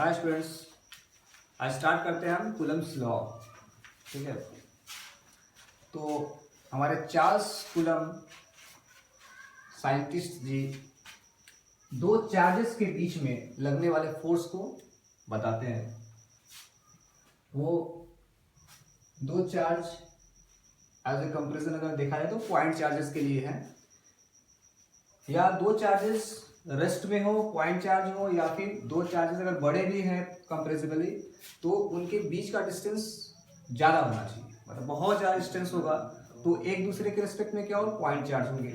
Hi students, आज start करते हैं हम कूलम्स लॉ। ठीक है, तो हमारे चार्ल्स कूलम साइंटिस्ट जी दो चार्जेस के बीच में लगने वाले फोर्स को बताते हैं। वो दो चार्ज एज ए कंपेरिजन अगर देखा जाए तो पॉइंट चार्जेस के लिए है, या दो चार्जेस रेस्ट में हो, पॉइंट चार्ज हो, या फिर दो चार्जेस अगर बड़े भी हैं कंपेरेटिवली तो उनके बीच का डिस्टेंस ज़्यादा होना चाहिए। मतलब बहुत ज़्यादा डिस्टेंस होगा तो एक दूसरे के रिस्पेक्ट में क्या हो, पॉइंट चार्ज होंगे।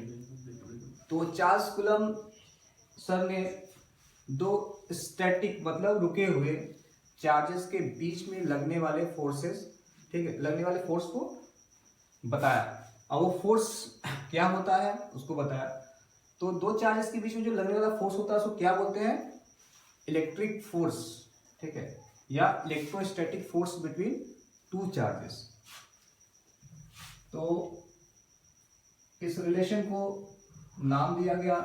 तो चार्ल्स कूलम सर ने दो स्टैटिक मतलब रुके हुए चार्जेस के बीच में लगने वाले फोर्सेस, ठीक है, लगने वाले फोर्स को बताया। अब वो फोर्स क्या होता है उसको बताया। तो दो चार्जेस के बीच में जो लगने वाला फोर्स होता है उसको क्या बोलते हैं, इलेक्ट्रिक फोर्स, ठीक है, या electrostatic force between two charges. तो इस रिलेशन को नाम दिया गया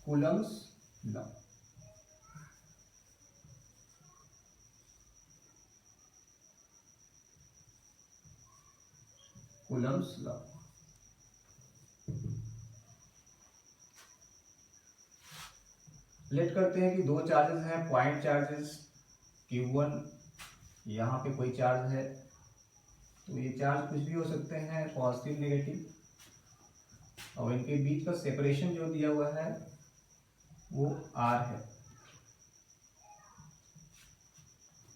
कूलम्स लॉ। कूलम्स लॉ लेट करते हैं कि दो चार्जेस हैं, पॉइंट चार्जेस Q1, यहाँ पे कोई चार्ज है, तो ये चार्ज कुछ भी हो सकते हैं, पॉजिटिव नेगेटिव, और इनके बीच का सेपरेशन जो दिया हुआ है वो R है,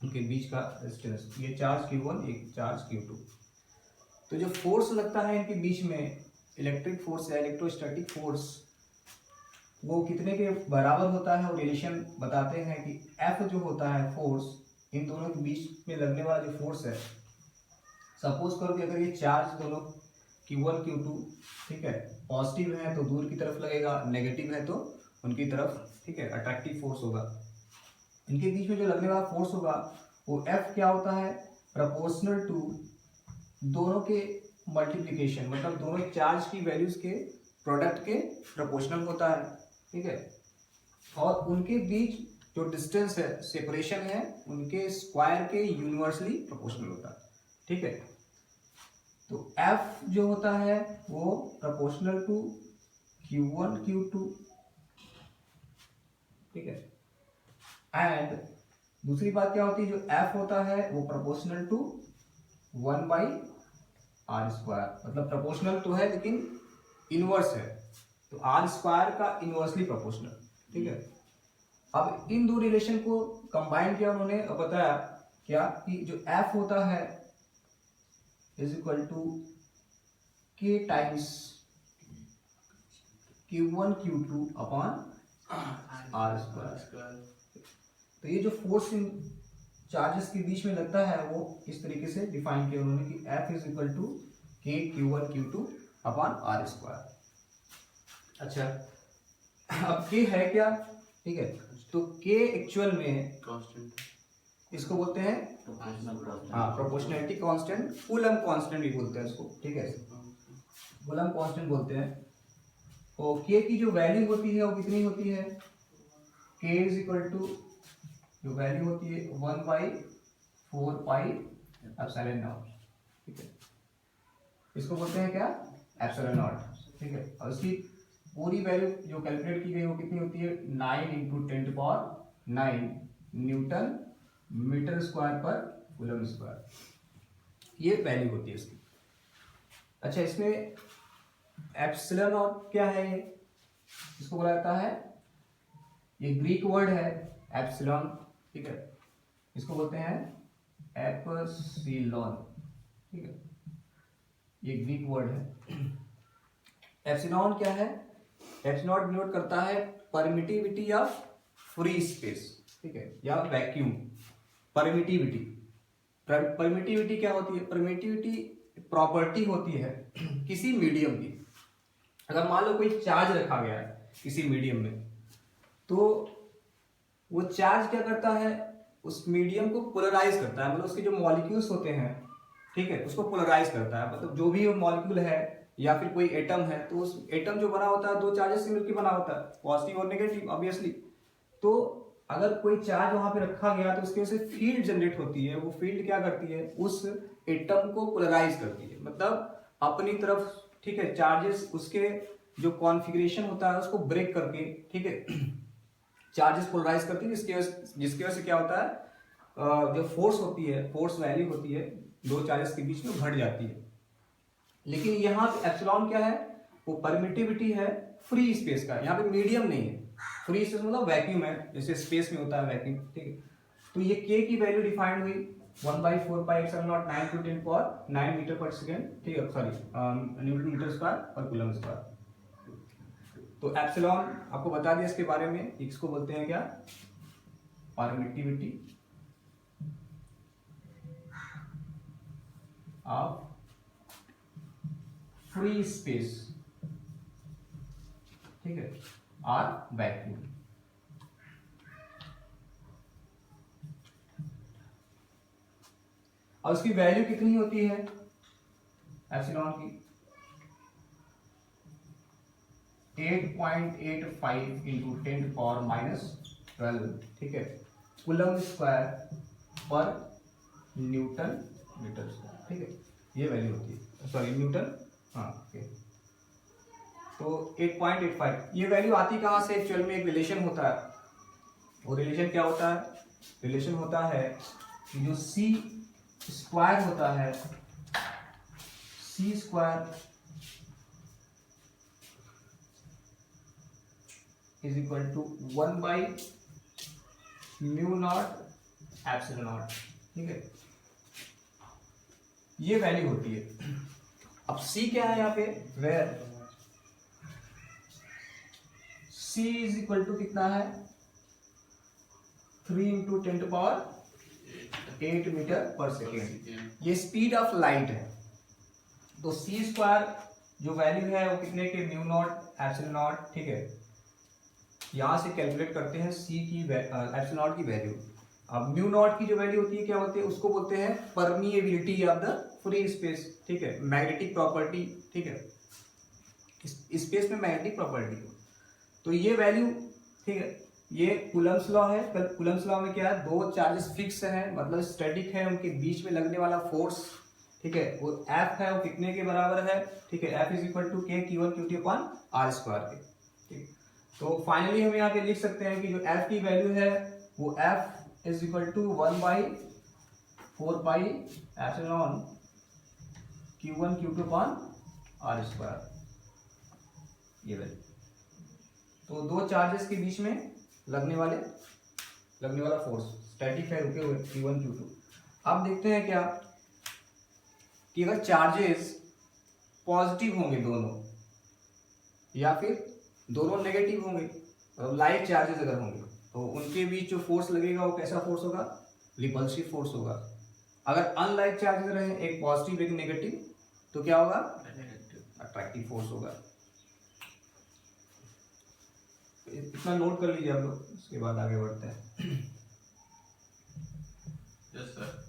उनके बीच का डिस्टेंस। ये चार्ज Q1, एक चार्ज Q2। तो जो फोर्स लगता है इनके बीच में, इलेक्ट्रिक फोर्स या इलेक्ट्रोस्टैटिक फोर्स, वो कितने के बराबर होता है। और रिलेशन बताते हैं कि F जो होता है फोर्स, इन दोनों के बीच में लगने वाला जो फोर्स है, सपोज करो कि अगर ये चार्ज दोनों Q1 Q2, ठीक है, पॉजिटिव है तो दूर की तरफ लगेगा, नेगेटिव है तो उनकी तरफ, ठीक है, अट्रैक्टिव फोर्स होगा। इनके बीच में जो लगने वाला फोर्स होगा वो F क्या होता है, प्रोपोर्शनल टू दोनों के मल्टीप्लिकेशन, मतलब दोनों चार्ज की वैल्यूज के प्रोडक्ट के प्रोपोर्शनल होता है, ठीक है। और उनके बीच जो डिस्टेंस है, सेपरेशन है, उनके स्क्वायर के यूनिवर्सली प्रोपोर्शनल होता है, ठीक है। तो F जो होता है वो प्रोपोर्शनल टू Q1 Q2, ठीक है। एंड दूसरी बात क्या होती है, जो F होता है वो प्रोपोर्शनल टू 1/r², मतलब प्रोपोर्शनल तो है लेकिन इनवर्स है, तो r² का इनवर्सली प्रोपोर्शनल, ठीक है। अब इन दो रिलेशन को कंबाइन किया उन्होंने, अब बताया क्या कि जो F होता है is equal to K times Q1 Q2 upon r²। तो ये जो फोर्स इन चार्जेस के बीच में लगता है वो इस तरीके से डिफाइन किया उन्होंने कि F is equal to K Q1 Q2 upon r²। अच्छा, अब K है क्या, ठीक है, तो K एक्चुअल में कांस्टेंट, इसको बोलते हैं हाँ प्रोपोर्शनैलिटी कांस्टेंट, कूलम कांस्टेंट भी बोलते हैं इसको, ठीक है, कूलम कांस्टेंट बोलते हैं। तो K की जो वैल्यू होती है वो कितनी होती है, K इज इक्वल टू जो वैल्यू होती है 1/4 पाई एप्सिलॉन नॉट, ठीक है, इसको बोलते हैं क्या, एप्सिलॉन नॉट, ठीक है। और इसकी पूरी वैल्यू जो कैलकुलेट की गई वो कितनी होती है, 9 × 10⁹ न्यूटन मीटर स्क्वायर पर कूलम स्क्वायर, ये वैल्यू होती है इसकी। अच्छा, इसमें एप्सिलॉन नॉट क्या है, ये इसको बोला जाता है, ये ग्रीक वर्ड है एप्सिलॉन, ठीक है, इसको बोलते हैं एप्सिलॉन, ठीक है, ये ग्रीक वर्ड है। एप्सिलॉन क्या है, एप्सिलॉन डिनोट करता है परमिटिविटी ऑफ फ्री स्पेस, ठीक है, या वैक्यूम। परमिटिविटी, परमिटिविटी क्या होती है, परमिटिविटी प्रॉपर्टी होती है किसी मीडियम की। अगर मान लो कोई चार्ज रखा गया है किसी मीडियम में, तो वो चार्ज क्या करता है, उस मीडियम को पोलराइज करता है, मतलब उसके जो मॉलिक्यूल्स होते हैं, ठीक है, उसको पोलराइज करता है। मतलब जो भी मॉलिक्यूल है या फिर कोई एटम है, तो उस एटम जो बना होता है दो चार्जेस से मिलकर बना होता है, पॉजिटिव और नेगेटिव ऑब्वियसली। तो अगर कोई चार्ज वहां पे रखा गया तो उसकी वजह से फील्ड जनरेट होती है। वो फील्ड क्या करती है, उस एटम को पोलराइज करती है, मतलब अपनी तरफ, ठीक है, चार्जेस उसके जो कॉन्फ़िगरेशन होता है उसको ब्रेक करके, ठीक है, चार्जेस पोलराइज करती है, जिसकी वजह से क्या होता है, जो फोर्स होती है, फोर्स वैल्यू होती है दो चार्जेस के बीच में घट जाती है। लेकिन यहाँ पे एप्सिलॉन क्या है, वो परमिटिविटी है फ्री स्पेस का, यहाँ पे मीडियम नहीं है। फ्री स्पेस मतलब वैक्यूम है, जैसे स्पेस में होता है वैक्यूम, ठीक है। तो ये के की वैल्यू डिफाइंड हुई 1/4πε09 मीटर पर सेकेंड, ठीक है, सॉरी न्यूटन मीटर स्क्वायर और कूलम स्क्वायर। तो एप्सिलॉन आपको बता दिया इसके बारे में, इसको बोलते हैं क्या, परमिटिविटी ऑफ फ्री स्पेस, ठीक है, और वैक्यूम। और उसकी वैल्यू कितनी होती है एप्सिलॉन की, 8.85 इंटू 10⁻⁻12, ठीक है, कूलम स्क्वायर पर न्यूटन मीटर स्क्वायर, ठीक है, ये वैल्यू होती है, सॉरी न्यूटन, हाँ ओके। तो 8.85 ये वैल्यू आती कहाँ से, एक्चुअल में एक रिलेशन होता है। वो रिलेशन क्या होता है, रिलेशन होता है कि जो सी स्क्वायर होता है, C square is equal to 1/μ0 epsilon naught, ठीक है, ये वैल्यू होती है। अब सी क्या है यहाँ पे, where c is equal to कितना है, 3 इंटू 10⁸ मीटर पर सेकेंड, ये स्पीड ऑफ लाइट है। तो सी स्क्वायर जो वैल्यू है वो कितने के, μ0 एप्सिलॉन नॉट, ठीक है, यहां से कैलकुलेट करते हैं सी की एप्सिलॉन नॉट की वैल्यू। अब μ0 की जो वैल्यू होती है क्या होती है, उसको बोलते हैं permeability of the free space, ठीक है, मैग्नेटिक प्रॉपर्टी, ठीक है, स्पेस में मैग्नेटिक प्रॉपर्टी। तो ये वैल्यू, ठीक है, ये कूलम्स लॉ है। कूलम्स लॉ में क्या है, दो चार्जेस फिक्स हैं, मतलब स्टैटिक है, उनके बीच में लगने वाला फोर्स, ठीक है, वो F है, वो कितने के बराबर है, ठीक है, F इज इक्वल टू के Q1 Q2 upon R square के, ठीक। तो फाइनली हम यहाँ पे लिख सकते हैं कि जो F की वैल्यू है वो F is equal to 1/4π epsilon Q1 Q2 upon R square, ये वैल्यू। तो दो चार्जेस के बीच में लगने वाला फोर्स, स्टैटिक है, रुके हुए, Q1 Q2। अब देखते हैं क्या कि अगर चार्जेस पॉजिटिव होंगे दोनों, या फिर दोनों नेगेटिव होंगे, मतलब लाइक चार्जेस अगर होंगे, तो उनके बीच जो फोर्स लगेगा वो कैसा फोर्स होगा, रिपल्सिव फोर्स होगा। अगर अनलाइक चार्जेस रहे, एक पॉजिटिव एक नेगेटिव, तो क्या होगा, अट्रैक्टिव फोर्स होगा। इतना नोट कर लीजिए आप लोग, उसके बाद आगे बढ़ते हैं। Yes sir.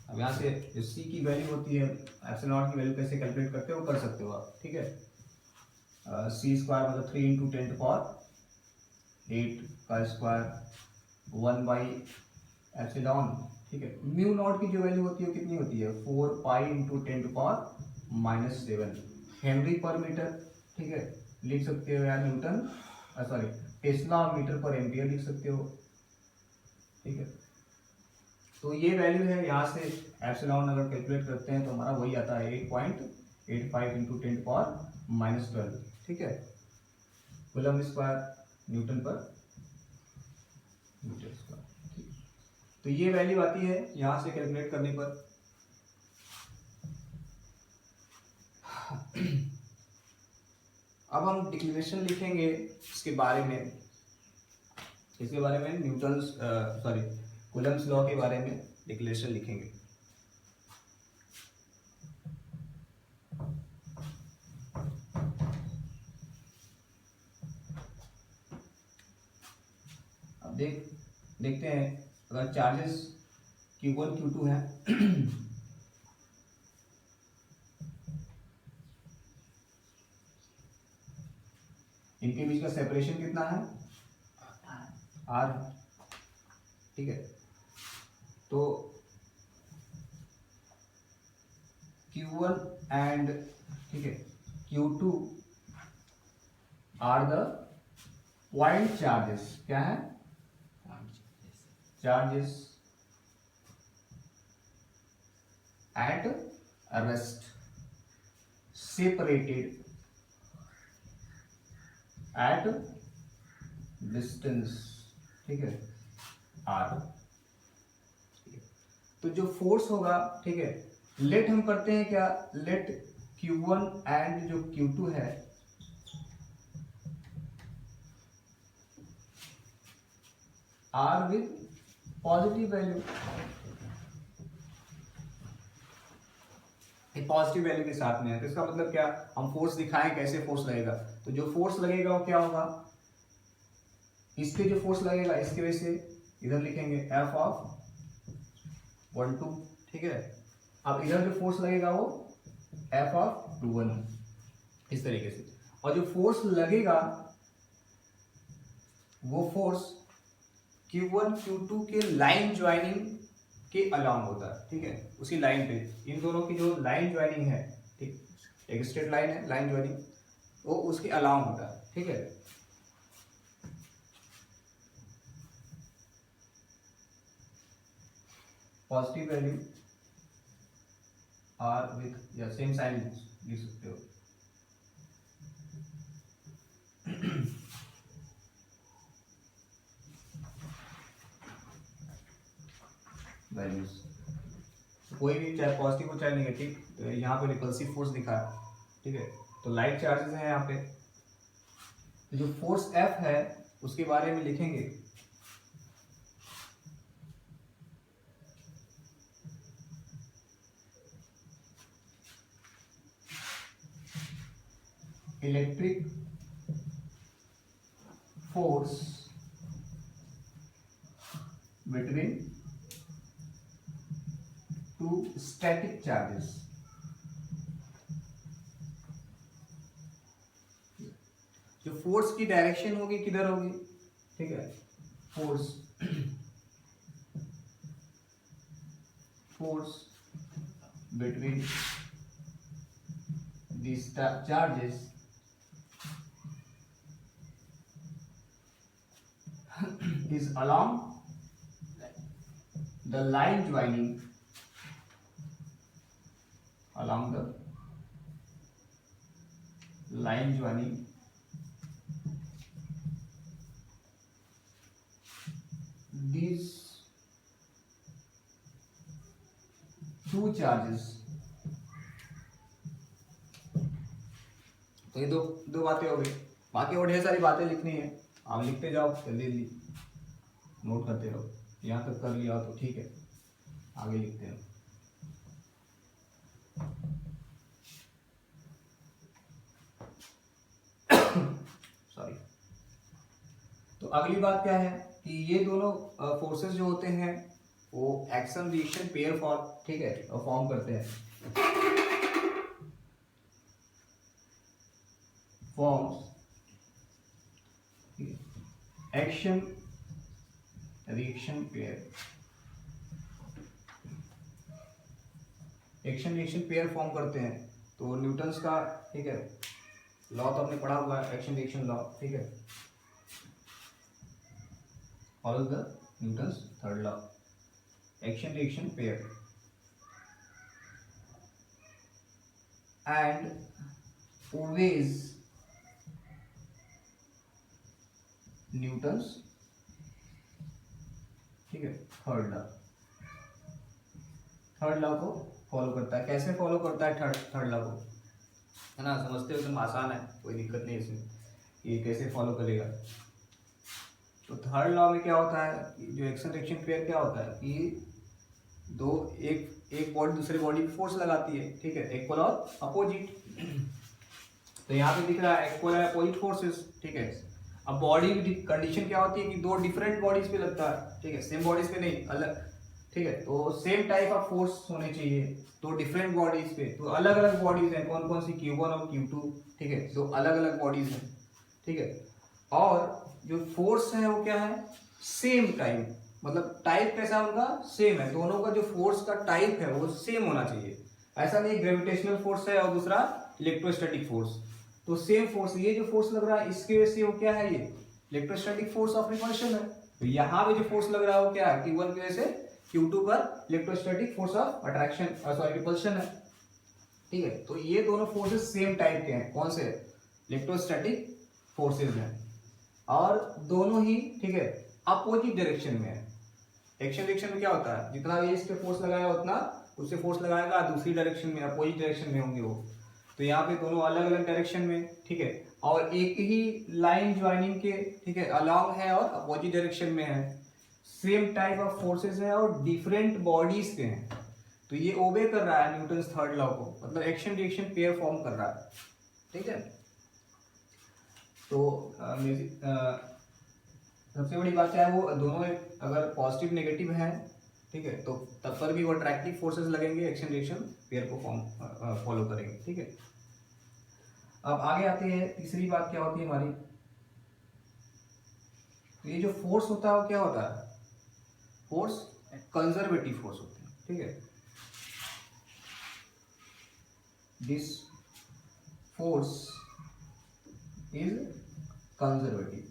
अब यहाँ से जो सी की वैल्यू होती है, एप्सिलॉन नॉट की वैल्यू कैसे कैलकुलेट करते हो कर सकते हो आप, ठीक है। सी स्क्वायर मतलब 3 इंटू 10⁸ का स्क्वायर 1/एप्सिलॉन, ठीक है। μ0 की जो वैल्यू होती है कितनी होती है, 4π इंटू 10⁻⁻7 हेनरी पर मीटर, ठीक है, लिख सकते हो या न्यूटन, सॉरी टेस्ला मीटर पर एम्पियर लिख सकते हो, ठीक है। तो ये वैल्यू है, यहाँ से एप्सिलॉन अगर कैलकुलेट करते हैं तो हमारा वही आता है 8.85 इंटू 10⁻⁻12, ठीक है, कूलम स्क्वायर न्यूटन पर मीटर स्क्वायर, ठीक। तो ये वैल्यू आती है यहाँ से कैलकुलेट करने पर। अब हम डिक्लेरेशन लिखेंगे इसके बारे में, न्यूटन सॉरी कूलम्स लॉ के बारे में डिक्लेरेशन लिखेंगे। देखते हैं अगर चार्जेस Q1 Q2 है इनके बीच का सेपरेशन कितना है R, ठीक है। तो Q1 एंड ठीक है Q2 are the point charges, क्या है charges at rest separated at distance, ठीक है आर। तो जो फोर्स होगा, ठीक है, लेट हम करते हैं क्या, लेट Q1 एंड जो Q2 है are with positive value, positive value के साथ में है। तो इसका मतलब क्या, हम फोर्स दिखाएं कैसे फोर्स लगेगा। तो जो फोर्स लगेगा वो क्या होगा, इसके जो फोर्स लगेगा इसकी वजह से इधर लिखेंगे F ऑफ 1 2, ठीक है। अब इधर जो फोर्स लगेगा वो F ऑफ 2 1, इस तरीके से। और जो फोर्स लगेगा वो फोर्स Q1 Q2 के लाइन ज्वाइनिंग के अलॉन्ग होता है, ठीक है, उसी लाइन पे इन दोनों की जो लाइन ज्वाइनिंग है, ठीक, एक स्ट्रेट लाइन है लाइन ज्वाइनिंग, वो उसके अलॉन्ग होता है, ठीक है। पॉजिटिव वैल्यू आर विथ या सेम साइन लिख सकते हो वैल्यूज, कोई भी चाहे पॉजिटिव हो चाहे नेगेटिव, तो यहाँ पे रिपल्सिव फोर्स दिखा है, ठीक है। तो लाइट चार्जेस हैं यहाँ पे, तो जो फोर्स F है उसके बारे में लिखेंगे electric force between to static charges. जो फोर्स की डायरेक्शन होगी किधर होगी, ठीक है, force between these charges is along the line joining, along the line joining these two charges। तो ये दो बातें हो गई, बाकी और ढेर सारी बातें लिखनी है, आप लिखते जाओ, जल्दी जल्दी नोट करते रहो। यहाँ तक कर लिया तो ठीक है, आगे लिखते हैं। सॉरी। तो अगली बात क्या है कि ये दोनों फोर्सेस जो होते हैं वो एक्शन रिएक्शन पेयर फॉर्म, ठीक है, फॉर्म करते हैं, forms action reaction pair, action reaction pair form करते हैं। तो न्यूटन्स का, ठीक है, लॉ तो आपने पढ़ा हुआ है, एक्शन रिएक्शन लॉ, ठीक है, follow the Newton's third law, action reaction pair and obeys Newton's, ठीक है, थर्ड लॉ को फॉलो करता है। कैसे फॉलो करता है थर्ड लॉ को, है ना, समझते हो, एकदम आसान है, कोई दिक्कत नहीं इसमें, ये कैसे फॉलो करेगा। तो थर्ड लॉ में क्या होता है, जो एक्शन रिएक्शन पेयर क्या होता है कि एक बॉडी दूसरे बॉडी पे फोर्स लगाती है, ठीक है, इक्वल और अपोजिट। तो यहाँ पे दिख रहा है इक्वल है अपोजिट फोर्सेस, ठीक है। अब बॉडी कंडीशन क्या होती है कि दो डिफरेंट बॉडीज पे लगता है, ठीक है, सेम बॉडीज पे नहीं, अलग, ठीक है, तो सेम टाइप ऑफ फोर्स होने चाहिए, तो डिफरेंट बॉडीज पे, तो अलग अलग बॉडीज हैं, कौन कौन सी, Q1 और Q2, ठीक है, तो अलग अलग बॉडीज हैं, ठीक है, और जो फोर्स है वो क्या है, सेम टाइप, मतलब टाइप कैसा उनका सेम है, दोनों का जो फोर्स का टाइप है वो सेम होना चाहिए, ऐसा नहीं ग्रेविटेशनल फोर्स है और दूसरा इलेक्ट्रोस्टैटिक फोर्स, तो सेम फोर्स, ये जो फोर्स लग रहा है इसके वजह से वो क्या है, ये इलेक्ट्रोस्टैटिक फोर्स ऑफ रिपल्शन है, तो यहाँ पे जो फोर्स लग रहा है वो क्या है, Q1 की वजह से Q2 पर electrostatic force of attraction sorry repulsion है, ठीक है, तो ये दोनों फोर्सेस सेम टाइप के हैं, कौन से, इलेक्ट्रोस्टैटिक फोर्सेस हैं, और दोनों ही, ठीक है, अपोजिट डायरेक्शन में है, एक्शन डायरेक्शन में क्या होता है, जितना ये इस पे फोर्स लगाएगा उतना उससे फोर्स लगाएगा दूसरी डायरेक्शन में, अपोजिट डायरेक्शन में होंगे वो, तो यहाँ पे दोनों अलग अलग डायरेक्शन में, ठीक है, और एक ही लाइन ज्वाइनिंग के, ठीक है, अलॉन्ग है और अपोजिट डायरेक्शन में है, सेम टाइप ऑफ फोर्सेस है और डिफरेंट बॉडीज के हैं, तो ये ओबे कर रहा है न्यूटन्स थर्ड लॉ को, मतलब एक्शन रिएक्शन पेयर फॉर्म कर रहा है, ठीक है, तो सबसे बड़ी बात क्या है, वो दोनों अगर पॉजिटिव नेगेटिव है, ठीक है, तो तब पर भी वो अट्रैक्टिव फोर्सेस लगेंगे, एक्शन रिएक्शन पेयर को फॉर्म फॉलो करेंगे, ठीक है। अब आगे आते हैं, तीसरी बात क्या होती है हमारी, तो ये जो फोर्स होता है वो क्या होता है, फोर्स कंजर्वेटिव फोर्स होते हैं, ठीक है, दिस फोर्स इज कंजर्वेटिव,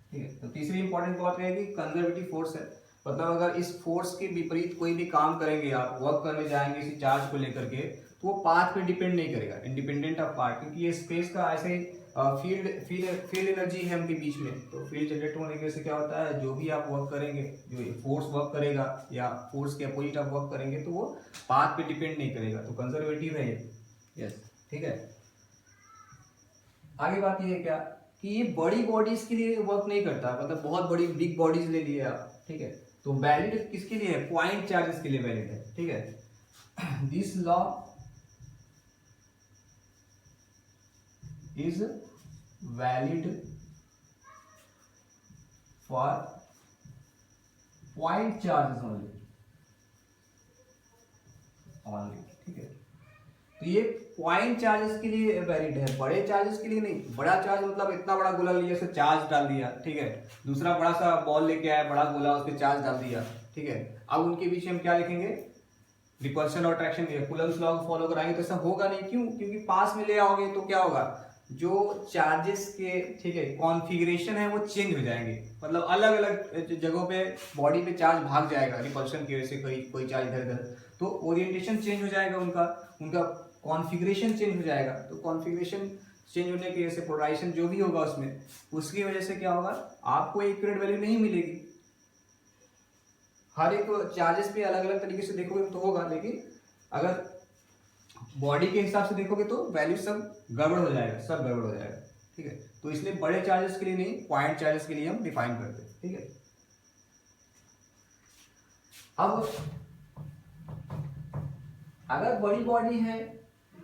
ठीक है, तो तीसरी इंपॉर्टेंट बात है कि कंजर्वेटिव फोर्स है, मतलब अगर इस फोर्स के विपरीत कोई भी काम करेंगे, आप वर्क करने जाएंगे इसी चार्ज को लेकर के, तो वो पाथ पे डिपेंड नहीं करेगा, इंडिपेंडेंट ऑफ पाथ, क्योंकि ये स्पेस का ऐसे ही फील्ड एनर्जी है उनके बीच में, तो फील्ड जनरेट होने की वजह से क्या होता है, जो भी आप वर्क करेंगे, जो फोर्स वर्क करेगा या फोर्स के अपोजिट आप वर्क करेंगे, तो वो पाथ पे डिपेंड नहीं करेगा, तो कंजर्वेटिव है ये, यस, ठीक है। आगे बात ये है क्या कि ये बड़ी बॉडीज के लिए वर्क नहीं करता, मतलब बहुत बड़ी बिग बॉडीज ले लिए आप, ठीक है, तो वैलिड किसके लिए है, पॉइंट चार्जेस के लिए वैलिड है, ठीक है, this law is valid for point charges only, ठीक है, तो ये पॉइंट चार्जेस के लिए वैलिड है, बड़े चार्जेस के लिए नहीं, बड़ा चार्ज मतलब इतना बड़ा गोला लिया उसे चार्ज डाल दिया, ठीक है, दूसरा बड़ा सा बॉल लेके आया, बड़ा गोला उस पर चार्ज डाल दिया, ठीक है, अब उनके बीच में हम क्या लिखेंगे, रिपल्शन और अट्रैक्शन, कूलम्स लॉ को फॉलो कराएंगे, तो ऐसा होगा नहीं, क्यों, क्योंकि पास में ले आओगे तो क्या होगा, जो चार्जेस के, ठीक है, कॉन्फ़िगरेशन है वो चेंज हो जाएंगे, मतलब अलग अलग जगहों पे बॉडी पे चार्ज भाग जाएगा रिपल्शन की वजह से, कोई चार्ज इधर इधर, तो ओरिएंटेशन चेंज हो जाएगा, उनका उनका कॉन्फ़िगरेशन चेंज हो जाएगा, तो कॉन्फ़िगरेशन चेंज होने की वजह से पोलराइजेशन जो भी होगा उसमें, उसकी वजह से क्या होगा, आपको एक्यूरेट वैल्यू नहीं मिलेगी, हर एक चार्जेस पे अलग अलग तरीके से देखोगे तो होगा, लेकिन अगर बॉडी के हिसाब से देखोगे तो वैल्यू सब गड़बड़ हो जाएगा, सब गड़बड़ हो जाएगा, ठीक है, तो इसलिए बड़े चार्जेस के लिए नहीं, पॉइंट चार्जेस के लिए हम डिफाइन करते हैं, ठीक है। अब अगर बड़ी बॉडी है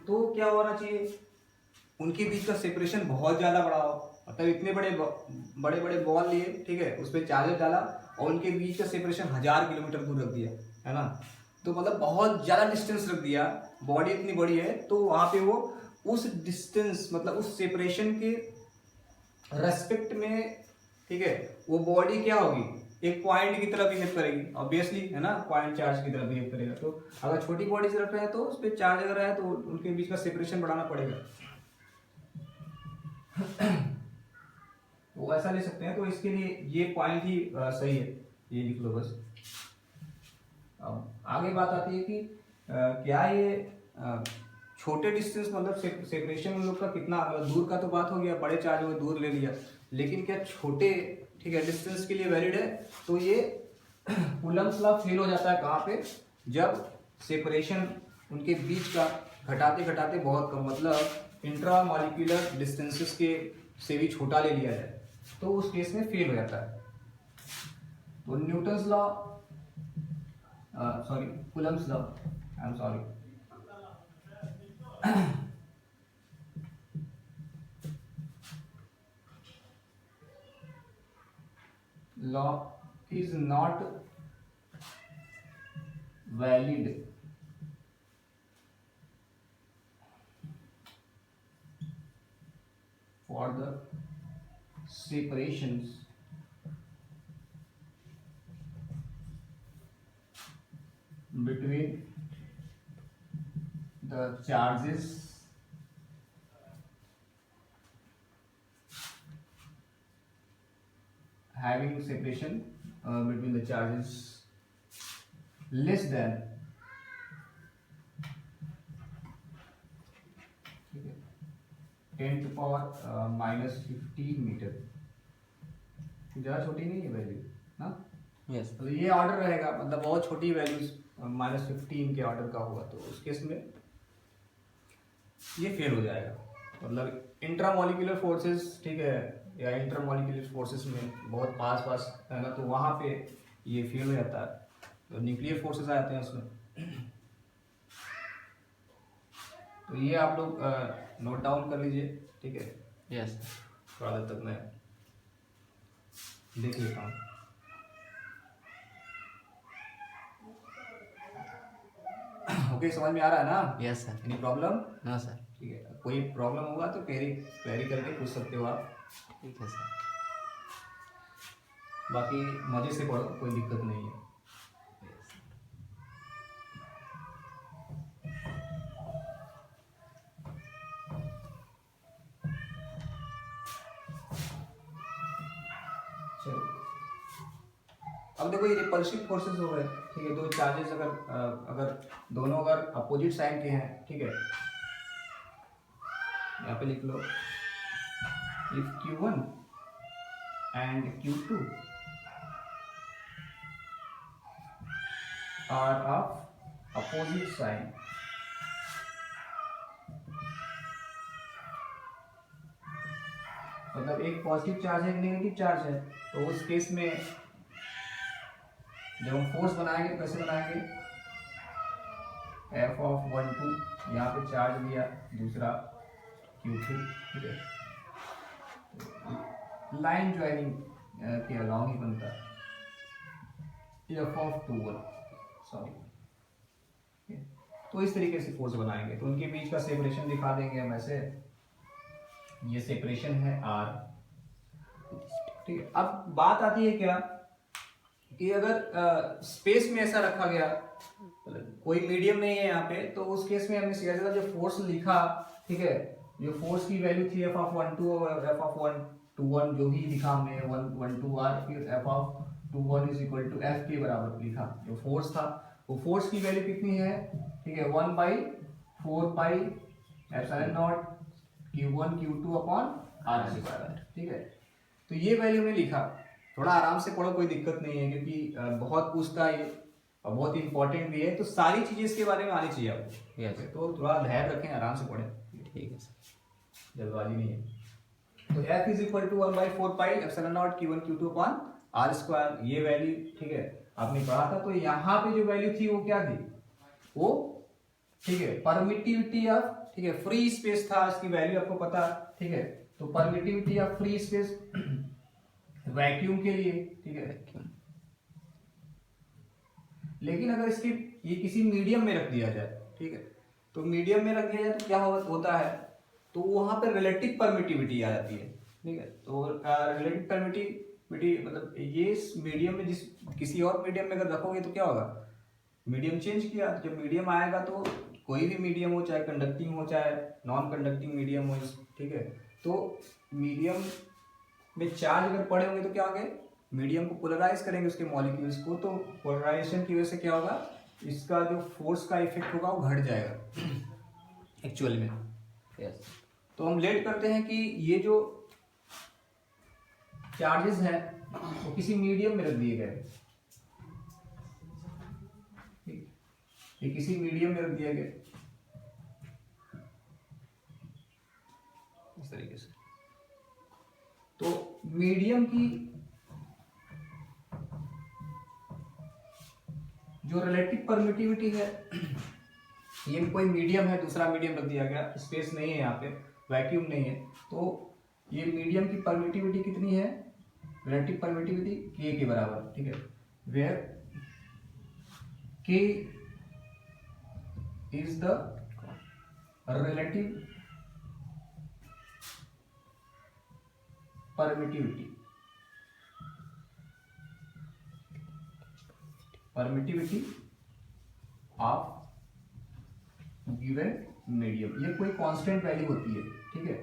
तो क्या होना चाहिए, उनके बीच का सेपरेशन बहुत ज्यादा बड़ा हो, मतलब इतने बड़े बड़े बॉल लिए, ठीक है, उस पर चार्जर डाला और उनके बीच का सेपरेशन 1000 किलोमीटर दूर रख दिया, है ना, तो मतलब बहुत ज्यादा डिस्टेंस रख दिया, बॉडी इतनी बड़ी है, तो वहां पे वो उस डिस्टेंस, मतलब उस सेपरेशन के रेस्पेक्ट में, ठीक है, वो बॉडी क्या होगी, एक पॉइंट की तरह बिहेव करेगी, ऑब्वियसली, है ना, पॉइंट चार्ज की तरह बिहेव करेगा, तो अगर छोटी बॉडी से रख रहे हैं तो उस पर चार्ज अगर है तो उनके बीच का सेपरेशन बढ़ाना पड़ेगा, वो ऐसा ले सकते हैं, तो इसके लिए ये पॉइंट ही सही है, ये लिख लो बस। अब आगे बात आती है कि क्या ये छोटे डिस्टेंस, मतलब सेपरेशन उन लोग का कितना, मतलब दूर का तो बात हो गया, बड़े चार्ज में दूर ले लिया, लेकिन क्या छोटे, ठीक है, डिस्टेंस के लिए वैलिड है, तो ये कूलम्स लॉ फेल हो जाता है कहाँ पे, जब सेपरेशन उनके बीच का घटाते घटाते बहुत कम, मतलब इंट्रा मॉलिक्यूलर डिस्टेंसेस के से भी छोटा ले लिया जाए, तो उस केस में फेल हो जाता है। तो Newton's law, sorry, Coulomb's law, I am sorry, law is not valid for the separations between the charges having separation between the charges less than 10 to power minus 15 metre, ज़्यादा छोटी नहीं है value ना। Yes तो ये order रहेगा, मतलब बहुत छोटी वैल्यूज -15 के ऑर्डर का हुआ तो उस केस में ये फेल हो जाएगा। मतलब इंट्रामोलिकुलर फोर्सेस, ठीक है, या इंटरमोलिकुलर फोर्सेस में बहुत पास पास है ना, तो वहाँ पे ये फेल हो जाता है, तो न्यूक्लियर फोर्सेस आ जाते हैं उसमें। तो ये आप लोग नोट डाउन कर लीजिए, ठीक है। यस थोड़ा देर तक मैं देख लेता हूँ। ओके, समझ में आ रहा है ना? Yes sir. Any problem? No sir. ठीक है, कोई प्रॉब्लम होगा तो क्वेरी करके पूछ सकते हो आप। ठीक है सर। बाकी मजे से पढ़ो, कोई दिक्कत नहीं है। चलो, अब देखो ये रिपल्सिव फोर्सेस हो गए, ठीक है। दो चार्जेस अगर दोनों अगर अपोजिट साइन के हैं, ठीक है, यहाँ पे लिख लो, if Q1 and Q2 are of opposite sign, मतलब एक पॉजिटिव चार्ज है, एक नेगेटिव चार्ज है, तो उस केस में जब हम फोर्स बनाएंगे तो कैसे बनाएंगे, F(1,2), यहाँ पे चार्ज लिया, दूसरा Q2, ठीक है, लाइन ज्वाइनिंग के अलाउ ही बनता है F(2,1), सॉरी। तो इस तरीके से फोर्स बनाएंगे, तो उनके बीच का सेपरेशन दिखा देंगे हम ऐसे, ये सेपरेशन है R, ठीक है। अब बात आती है क्या कि अगर स्पेस में ऐसा रखा गया, मतलब कोई मीडियम नहीं है यहाँ पे, तो उस केस में हमने सीधा सीधा जो फोर्स लिखा, ठीक है, जो फोर्स की वैल्यू थी F(1,2) और F(1,2,1) जो भी लिखा हमने 1,1,2R, फिर F(2,1) is equal to F के बराबर लिखा। जो फोर्स था वो फोर्स की वैल्यू कितनी है, ठीक है, 1/4πε0 Q1 Q2 अपॉन R², ठीक है। तो ये वैल्यू में लिखा, थोड़ा आराम से पढ़ो, कोई दिक्कत नहीं है, क्योंकि बहुत पूछता है और बहुत इंपॉर्टेंट भी है, तो सारी चीजें इसके बारे में आनी चाहिए आपको। यस तो थोड़ा धैर्य रखें, आराम से पढ़ें, ठीक है सर, जल्दबाजी नहीं है। तो F is equal to 1/4πε0 Q1 Q2 upon R², ये वैल्यू, ठीक है, आपने पढ़ा था। तो यहाँ पे जो वैल्यू थी वो क्या थी, वो, ठीक है, परमिटिविटी ऑफ, ठीक है, फ्री स्पेस था, इसकी वैल्यू आपको पता, ठीक है। तो permittivity of free space vacuum के लिए, ठीक है। लेकिन अगर इसके ये किसी मीडियम में रख दिया जाए, ठीक है, तो मीडियम में रख दिया जाए तो क्या होता है, तो वहां पर रिलेटिव परमिटिविटी आ जाती है, ठीक है। तो रिलेटिव परमिटिविटी मतलब ये मीडियम में, जिस किसी और मीडियम में अगर रखोगे तो क्या होगा, मीडियम चेंज किया, जब मीडियम आएगा तो कोई भी मीडियम हो, चाहे कंडक्टिंग हो चाहे नॉन कंडक्टिंग मीडियम हो, ठीक है, तो मीडियम में चार्ज अगर पड़े होंगे तो क्या होंगे, मीडियम को पोलराइज करेंगे उसके मॉलिक्यूल्स को, तो पोलराइजेशन की वजह से क्या होगा, इसका जो फोर्स का इफेक्ट होगा वो घट जाएगा एक्चुअल में। यस। तो हम लेट करते हैं कि ये जो चार्जेस हैं वो किसी मीडियम में रख दिए गए, ये किसी मीडियम में रख दिया गया इस तरीके से। तो मीडियम की जो रिलेटिव परमिटिविटी है ये कोई मीडियम है, दूसरा मीडियम रख दिया गया, स्पेस नहीं है यहाँ पे, वैक्यूम नहीं है, तो ये मीडियम की परमिटिविटी कितनी है, रिलेटिव परमिटिविटी के बराबर, ठीक है, वेयर के is the relative permittivity of given medium. ये कोई कांस्टेंट वैल्यू होती है, ठीक है,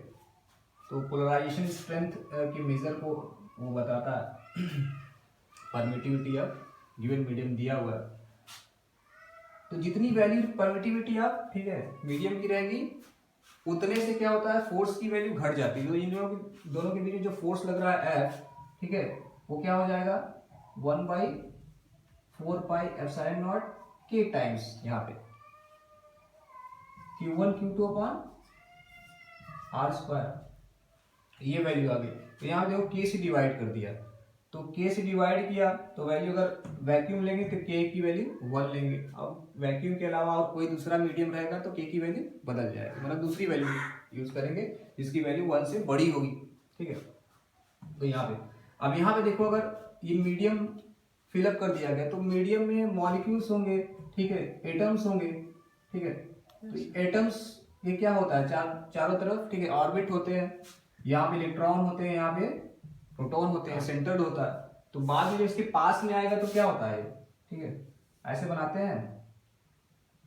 तो पोलराइजेशन स्ट्रेंथ के मेजर को वो बताता है परमिटिविटी ऑफ गिवन मीडियम दिया हुआ है। तो जितनी वैल्यू परमिटिविटी ऑफ, ठीक है, मीडियम की रहेगी, उतने से क्या होता है, फोर्स की वैल्यू घट जाती है। तो इन दोनों के बीच जो फोर्स लग रहा है F, ठीक है, वो क्या हो जाएगा 1/4 पाई एप्सिलॉन नॉट के टाइम्स यहाँ पे Q1 Q2 upon R square, ये वैल्यू आ गई। तो यहाँ देखो K से डिवाइड कर दिया, तो K से डिवाइड किया तो वैल्यू अगर वैक्यूम लेंगे तो K की वैल्यू 1 लेंगे। अब वैक्यूम के अलावा और कोई दूसरा मीडियम रहेगा तो K की वैल्यू बदल जाएगी, मतलब दूसरी वैल्यू यूज करेंगे जिसकी वैल्यू 1 से बड़ी होगी, ठीक है। तो यहाँ पे अब यहाँ पे देखो, अगर ये मीडियम फिलअप कर दिया गया तो मीडियम में मॉलिक्यूल्स होंगे, ठीक है, एटम्स होंगे, ठीक है। तो एटम्स ये क्या होता है, चारों तरफ, ठीक है, ऑर्बिट होते हैं, यहाँ पे इलेक्ट्रॉन होते हैं, यहाँ पे प्रोटॉन होते हैं, सेंटर्ड होता है। तो बाद में जब इसके पास में आएगा तो क्या होता है, ठीक है, ऐसे बनाते हैं।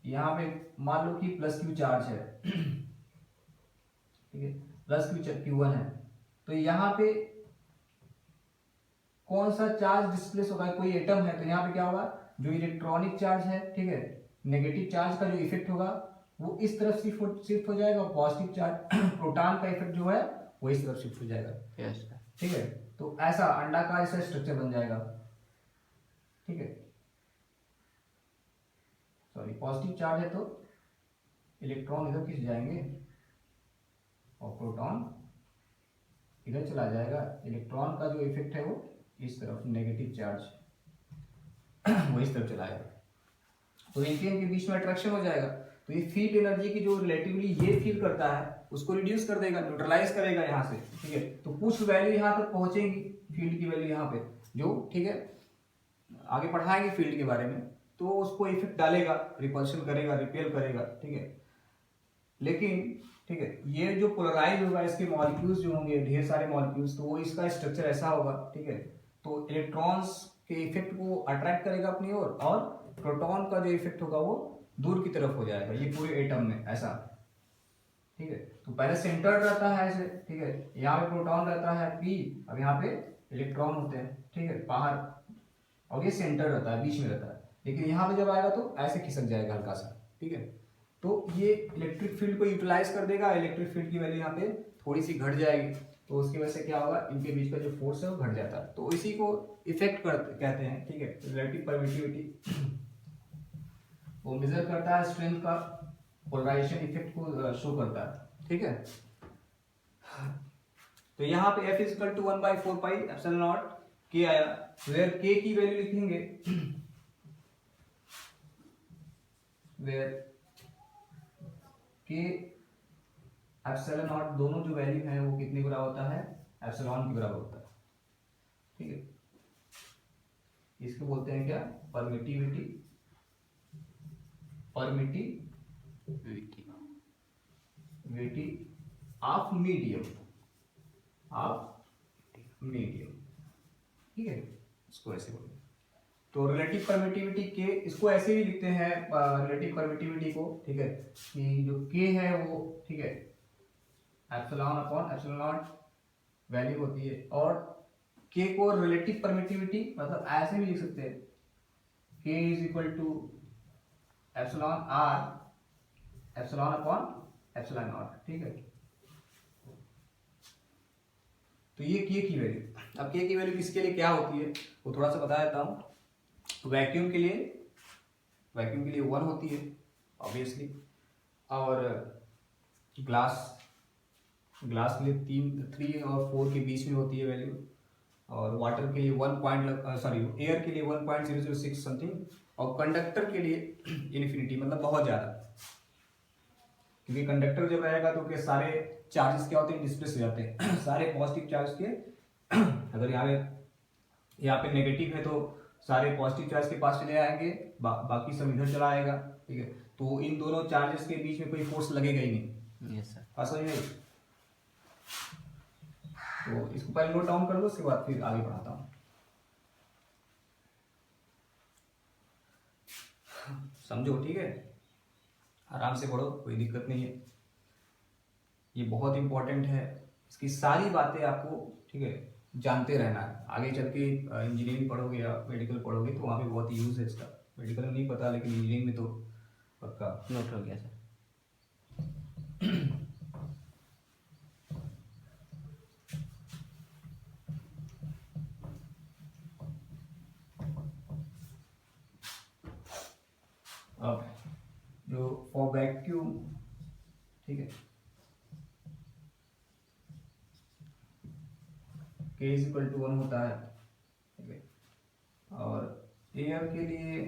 यहाँ पे मान लो कि प्लस क्यू चार्ज है, ठीक है, प्लस Q1 है, तो यहाँ पे कौन सा चार्ज डिस्प्लेस होगा, कोई एटम है, तो यहाँ पे क्या होगा, जो इलेक्ट्रॉनिक चार्ज है, ठीक है, नेगेटिव चार्ज का जो इफेक्ट होगा वो इस तरफ शिफ्ट हो जाएगा, पॉजिटिव चार्ज प्रोटॉन का इफेक्ट जो है वो इस तरफ शिफ्ट हो जाएगा, ठीक है। तो ऐसा अंडाकार जैसा स्ट्रक्चर बन जाएगा, ठीक है। सॉरी, पॉजिटिव चार्ज है तो इलेक्ट्रॉन इधर खिंच जाएंगे और प्रोटॉन इधर चला जाएगा। इलेक्ट्रॉन का जो इफेक्ट है वो इस तरफ, नेगेटिव चार्ज वो इस तरफ चलाएगा, तो इनके बीच में अट्रैक्शन हो जाएगा। तो ये फील्ड एनर्जी की जो रिलेटिवली ये फील करता है उसको रिड्यूस कर देगा, न्यूट्रलाइज करेगा यहाँ से, ठीक है। तो कुछ वैल्यू यहाँ तक पहुंचेगी, फील्ड की वैल्यू यहाँ पे जो, ठीक है, आगे पढ़ाएंगे फील्ड के बारे में, तो उसको इफेक्ट डालेगा, रिपल्शन करेगा, रिपेल करेगा, ठीक है। लेकिन ठीक है, ये जो पोलराइज होगा, इसके मॉलिक्यूल्स जो होंगे, ढेर सारे मॉलिक्यूल्स, तो वो इसका स्ट्रक्चर ऐसा होगा, ठीक है। तो इलेक्ट्रॉन्स के इफेक्ट को अट्रैक्ट करेगा अपनी ओर, और प्रोटॉन का जो इफेक्ट होगा वो दूर की तरफ हो जाएगा, ये पूरे एटम में ऐसा, ठीक है। तो पहले सेंटर्ड रहता है ऐसे, ठीक है, यहाँ पे प्रोटॉन रहता है P, अब यहाँ पे इलेक्ट्रॉन होते हैं, ठीक है, बाहर, और ये सेंटर रहता है, बीच में रहता है। लेकिन यहाँ पे जब आएगा तो ऐसे खिसक जाएगा हल्का सा, ठीक है। तो ये इलेक्ट्रिक फील्ड को यूटिलाइज कर देगा, इलेक्ट्रिक फील्ड की वैल्यू यहाँ पे थोड़ी सी घट जाएगी, तो उसकी वजह से क्या होगा, इनके बीच का जो फोर्स है वो घट जाता है। तो इसी को इफेक्ट कहते हैं, ठीक है, रिलेटिव परमिटिविटी। वो मेजर करता है स्ट्रेंथ का, पोलराइजेशन इफेक्ट को शो करता है, ठीक है। तो यहाँ पे F is equal to 1/4 pi epsilon naught K आया, वेयर K की वैल्यू लिखेंगे, वेयर K एप्सिलॉन नॉट, दोनोjno जो वैल्यू है वो कितने बराबर होता है, एप्सिलॉन के बराबर होता है, ठीक है। इसको बोलते हैं क्या, परमिटिविटी ऑफ मीडियम, ठीक है, इसको ऐसे बोलते हैं। तो रिलेटिव परमिटिविटी के, इसको ऐसे भी लिखते हैं रिलेटिव परमिटिविटी को, ठीक है, कि जो के है वो, ठीक है, epsilon upon epsilon not value होती है, और के को रिलेटिव परमिटिविटी मतलब ऐसे भी लिख सकते हैं, K is equal to epsilon r epsilon upon epsilon naught, ठीक है। तो ये के की वैल्यू, अब के की वैल्यू किसके लिए क्या होती है वो थोड़ा सा बता देता हूँ। वैक्यूम के लिए 1 होती है ऑब्वियसली, और ग्लास के लिए 3 और 4 के बीच में होती है वैल्यू, और वाटर के लिए एयर के लिए 1.006 समथिंग, और कंडक्टर के लिए इन्फिनिटी, मतलब बहुत ज़्यादा, क्योंकि कंडक्टर जब रहेगा तो क्या सारे चार्जेस क्या होते हैं, डिस्प्लेस हो जाते हैं सारे पॉजिटिव चार्ज के अगर यहाँ पे नेगेटिव है तो सारे पॉजिटिव चार्ज के पास चले आएंगे, बाकी सब इधर चला आएगा, ठीक है। तो इन दोनों चार्जेस के बीच में कोई फोर्स लगेगा ही नहीं। Yes sir. समझ में आई? तो इसको पहले नोट डाउन कर लो, उसके बाद फिर आगे बढ़ाता हूँ। समझो, ठीक है, आराम से पढ़ो, कोई दिक्कत नहीं है। ये बहुत इंपॉर्टेंट है, इसकी सारी बातें आपको, ठीक है, जानते रहना है। आगे चल के इंजीनियरिंग पढ़ोगे या मेडिकल पढ़ोगे तो वहाँ पे बहुत यूज है इसका। मेडिकल में नहीं पता, लेकिन इंजीनियरिंग में तो पक्का। नोट हो गया सर। अब जो फॉर वैक्यूम, ठीक है, K इज इक्वल टू 1 होता है, ठीक है, और एयर के लिए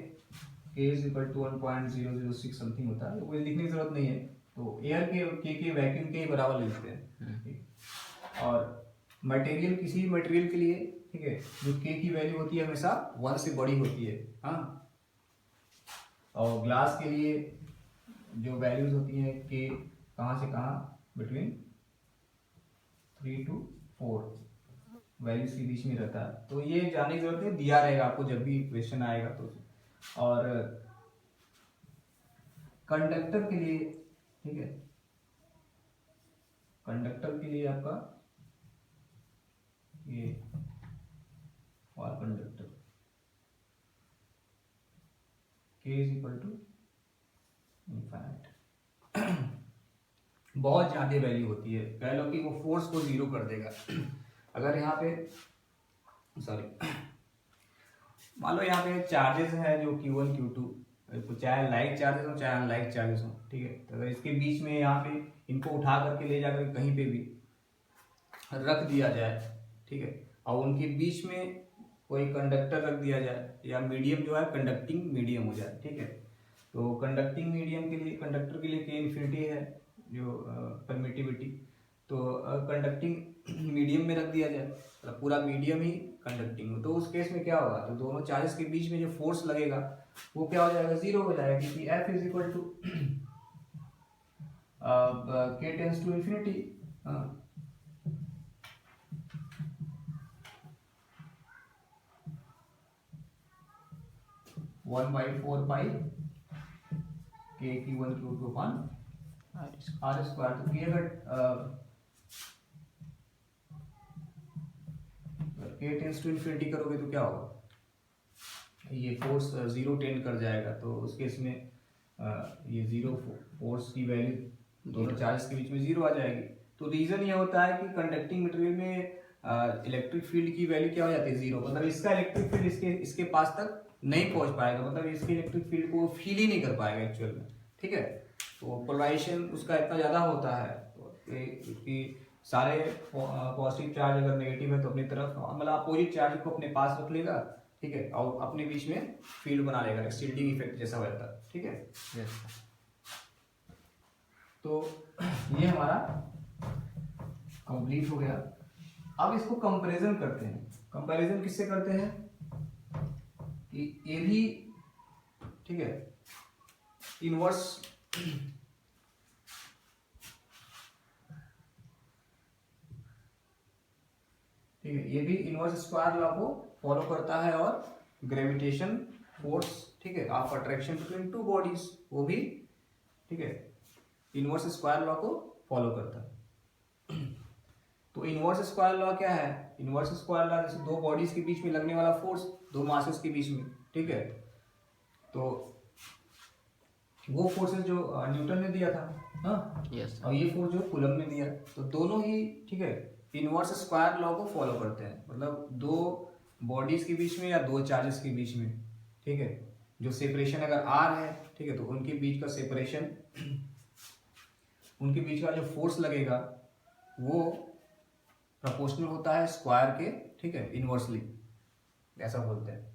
K is equal to 1.006 something होता है, कोई लिखने की जरूरत नहीं है। तो एयर के वैक्यूम के ही बराबर ले लेते हैं, ठीक है। और मटेरियल, किसी भी मटेरियल के लिए, ठीक है, जो K की वैल्यू होती है हमेशा 1 से बड़ी होती है, हाँ। और ग्लास के लिए जो वैल्यूज होती हैं K कहाँ से कहाँ, बिटवीन 3 to 4 वैल्यूज के बीच में रहता है। तो ये जानने की जरूरत है, दिया रहेगा आपको जब भी क्वेश्चन आएगा तो। और कंडक्टर के लिए, ठीक है, कंडक्टर के लिए आपका ये और conductor K is equal to infinite बहुत ज्यादा वैल्यू होती है, कह लो कि वो फोर्स को जीरो कर देगा। अगर यहाँ पे सॉरी मान लो यहाँ पे चार्जेस है जो Q1 Q2, चाहे लाइक चार्जेस हो चाहे अनलाइक चार्जेस हो, ठीक है। तो अगर इसके बीच में यहाँ पे इनको उठा करके ले जाकर कहीं पे भी रख दिया जाए, ठीक है, और उनके बीच में कोई कंडक्टर रख दिया जाए या मीडियम जो है कंडक्टिंग मीडियम हो जाए, ठीक है। तो कंडक्टिंग मीडियम के लिए, कंडक्टर के लिए K इन्फिनिटी है जो परमिटिविटी, तो कंडक्टिंग मीडियम में रख दिया जाए, मतलब पूरा मीडियम ही कंडक्टिंग हो, तो उस केस में क्या होगा, तो दोनों चार्जेस के बीच में जो फोर्स लगेगा वो क्या हो जाएगा, जीरो हो जाएगा, क्योंकि F is equal to K tends to infinity, 1/4 pi K Q1 Q2 upon R square. तो K अगर K टेंस टू इन्फिनिटी करोगे तो क्या होगा, ये फोर्स 0 टेंड कर जाएगा, तो उस केस में ये 0 फोर्स की वैल्यू दोनों चार्ज के बीच में 0 आ जाएगी। तो रीजन ये होता है कि कंडक्टिंग मटेरियल में इलेक्ट्रिक फील्ड की वैल्यू क्या हो जाती है, 0, मतलब इसका इलेक्ट्रिक फील्ड इसके पास तक नहीं पहुंच पाएगा, मतलब इसके इलेक्ट्रिक फील्ड को फील ही नहीं कर पाएगा एक्चुअल में, ठीक है। तो पोलराइजेशन उसका इतना ज्यादा होता है कि सारे पॉजिटिव चार्ज अगर नेगेटिव है तो अपनी तरफ, मतलब अपोजिट चार्ज को अपने पास रख लेगा, ठीक है, और अपने बीच में फील्ड बना लेगा, शील्डिंग इफेक्ट जैसा हो जाता है, ठीक है। यस। तो ये हमारा कंप्लीट हो गया। अब इसको कंपैरिजन करते हैं। कंपैरिजन किससे करते हैं कि ये भी, ठीक है, इनवर्स, ठीक है, ये भी इनवर्स स्क्वायर लॉ को फॉलो करता है, और ग्रेविटेशन फोर्स, ठीक है, of attraction between two bodies, वो भी, ठीक है, इनवर्स स्क्वायर लॉ को फॉलो करता है। तो इनवर्स स्क्वायर लॉ क्या है, इनवर्स स्क्वायर लॉ जैसे दो बॉडीज के बीच में लगने वाला फोर्स, दो मासेस के बीच में, ठीक है, तो वो फोर्सेस जो न्यूटन ने दिया था, हाँ, यस। और ये फोर्स जो कूलम ने दिया, तो दोनों ही, ठीक है, इनवर्स स्क्वायर लॉ को फॉलो करते हैं, मतलब दो बॉडीज के बीच में या दो चार्जेस के बीच में, ठीक है, जो सेपरेशन अगर आर है, ठीक है, तो उनके बीच का सेपरेशन, उनके बीच का जो फोर्स लगेगा वो प्रोपोर्शनल होता है स्क्वायर के, ठीक है, इनवर्सली, ऐसा बोलते हैं।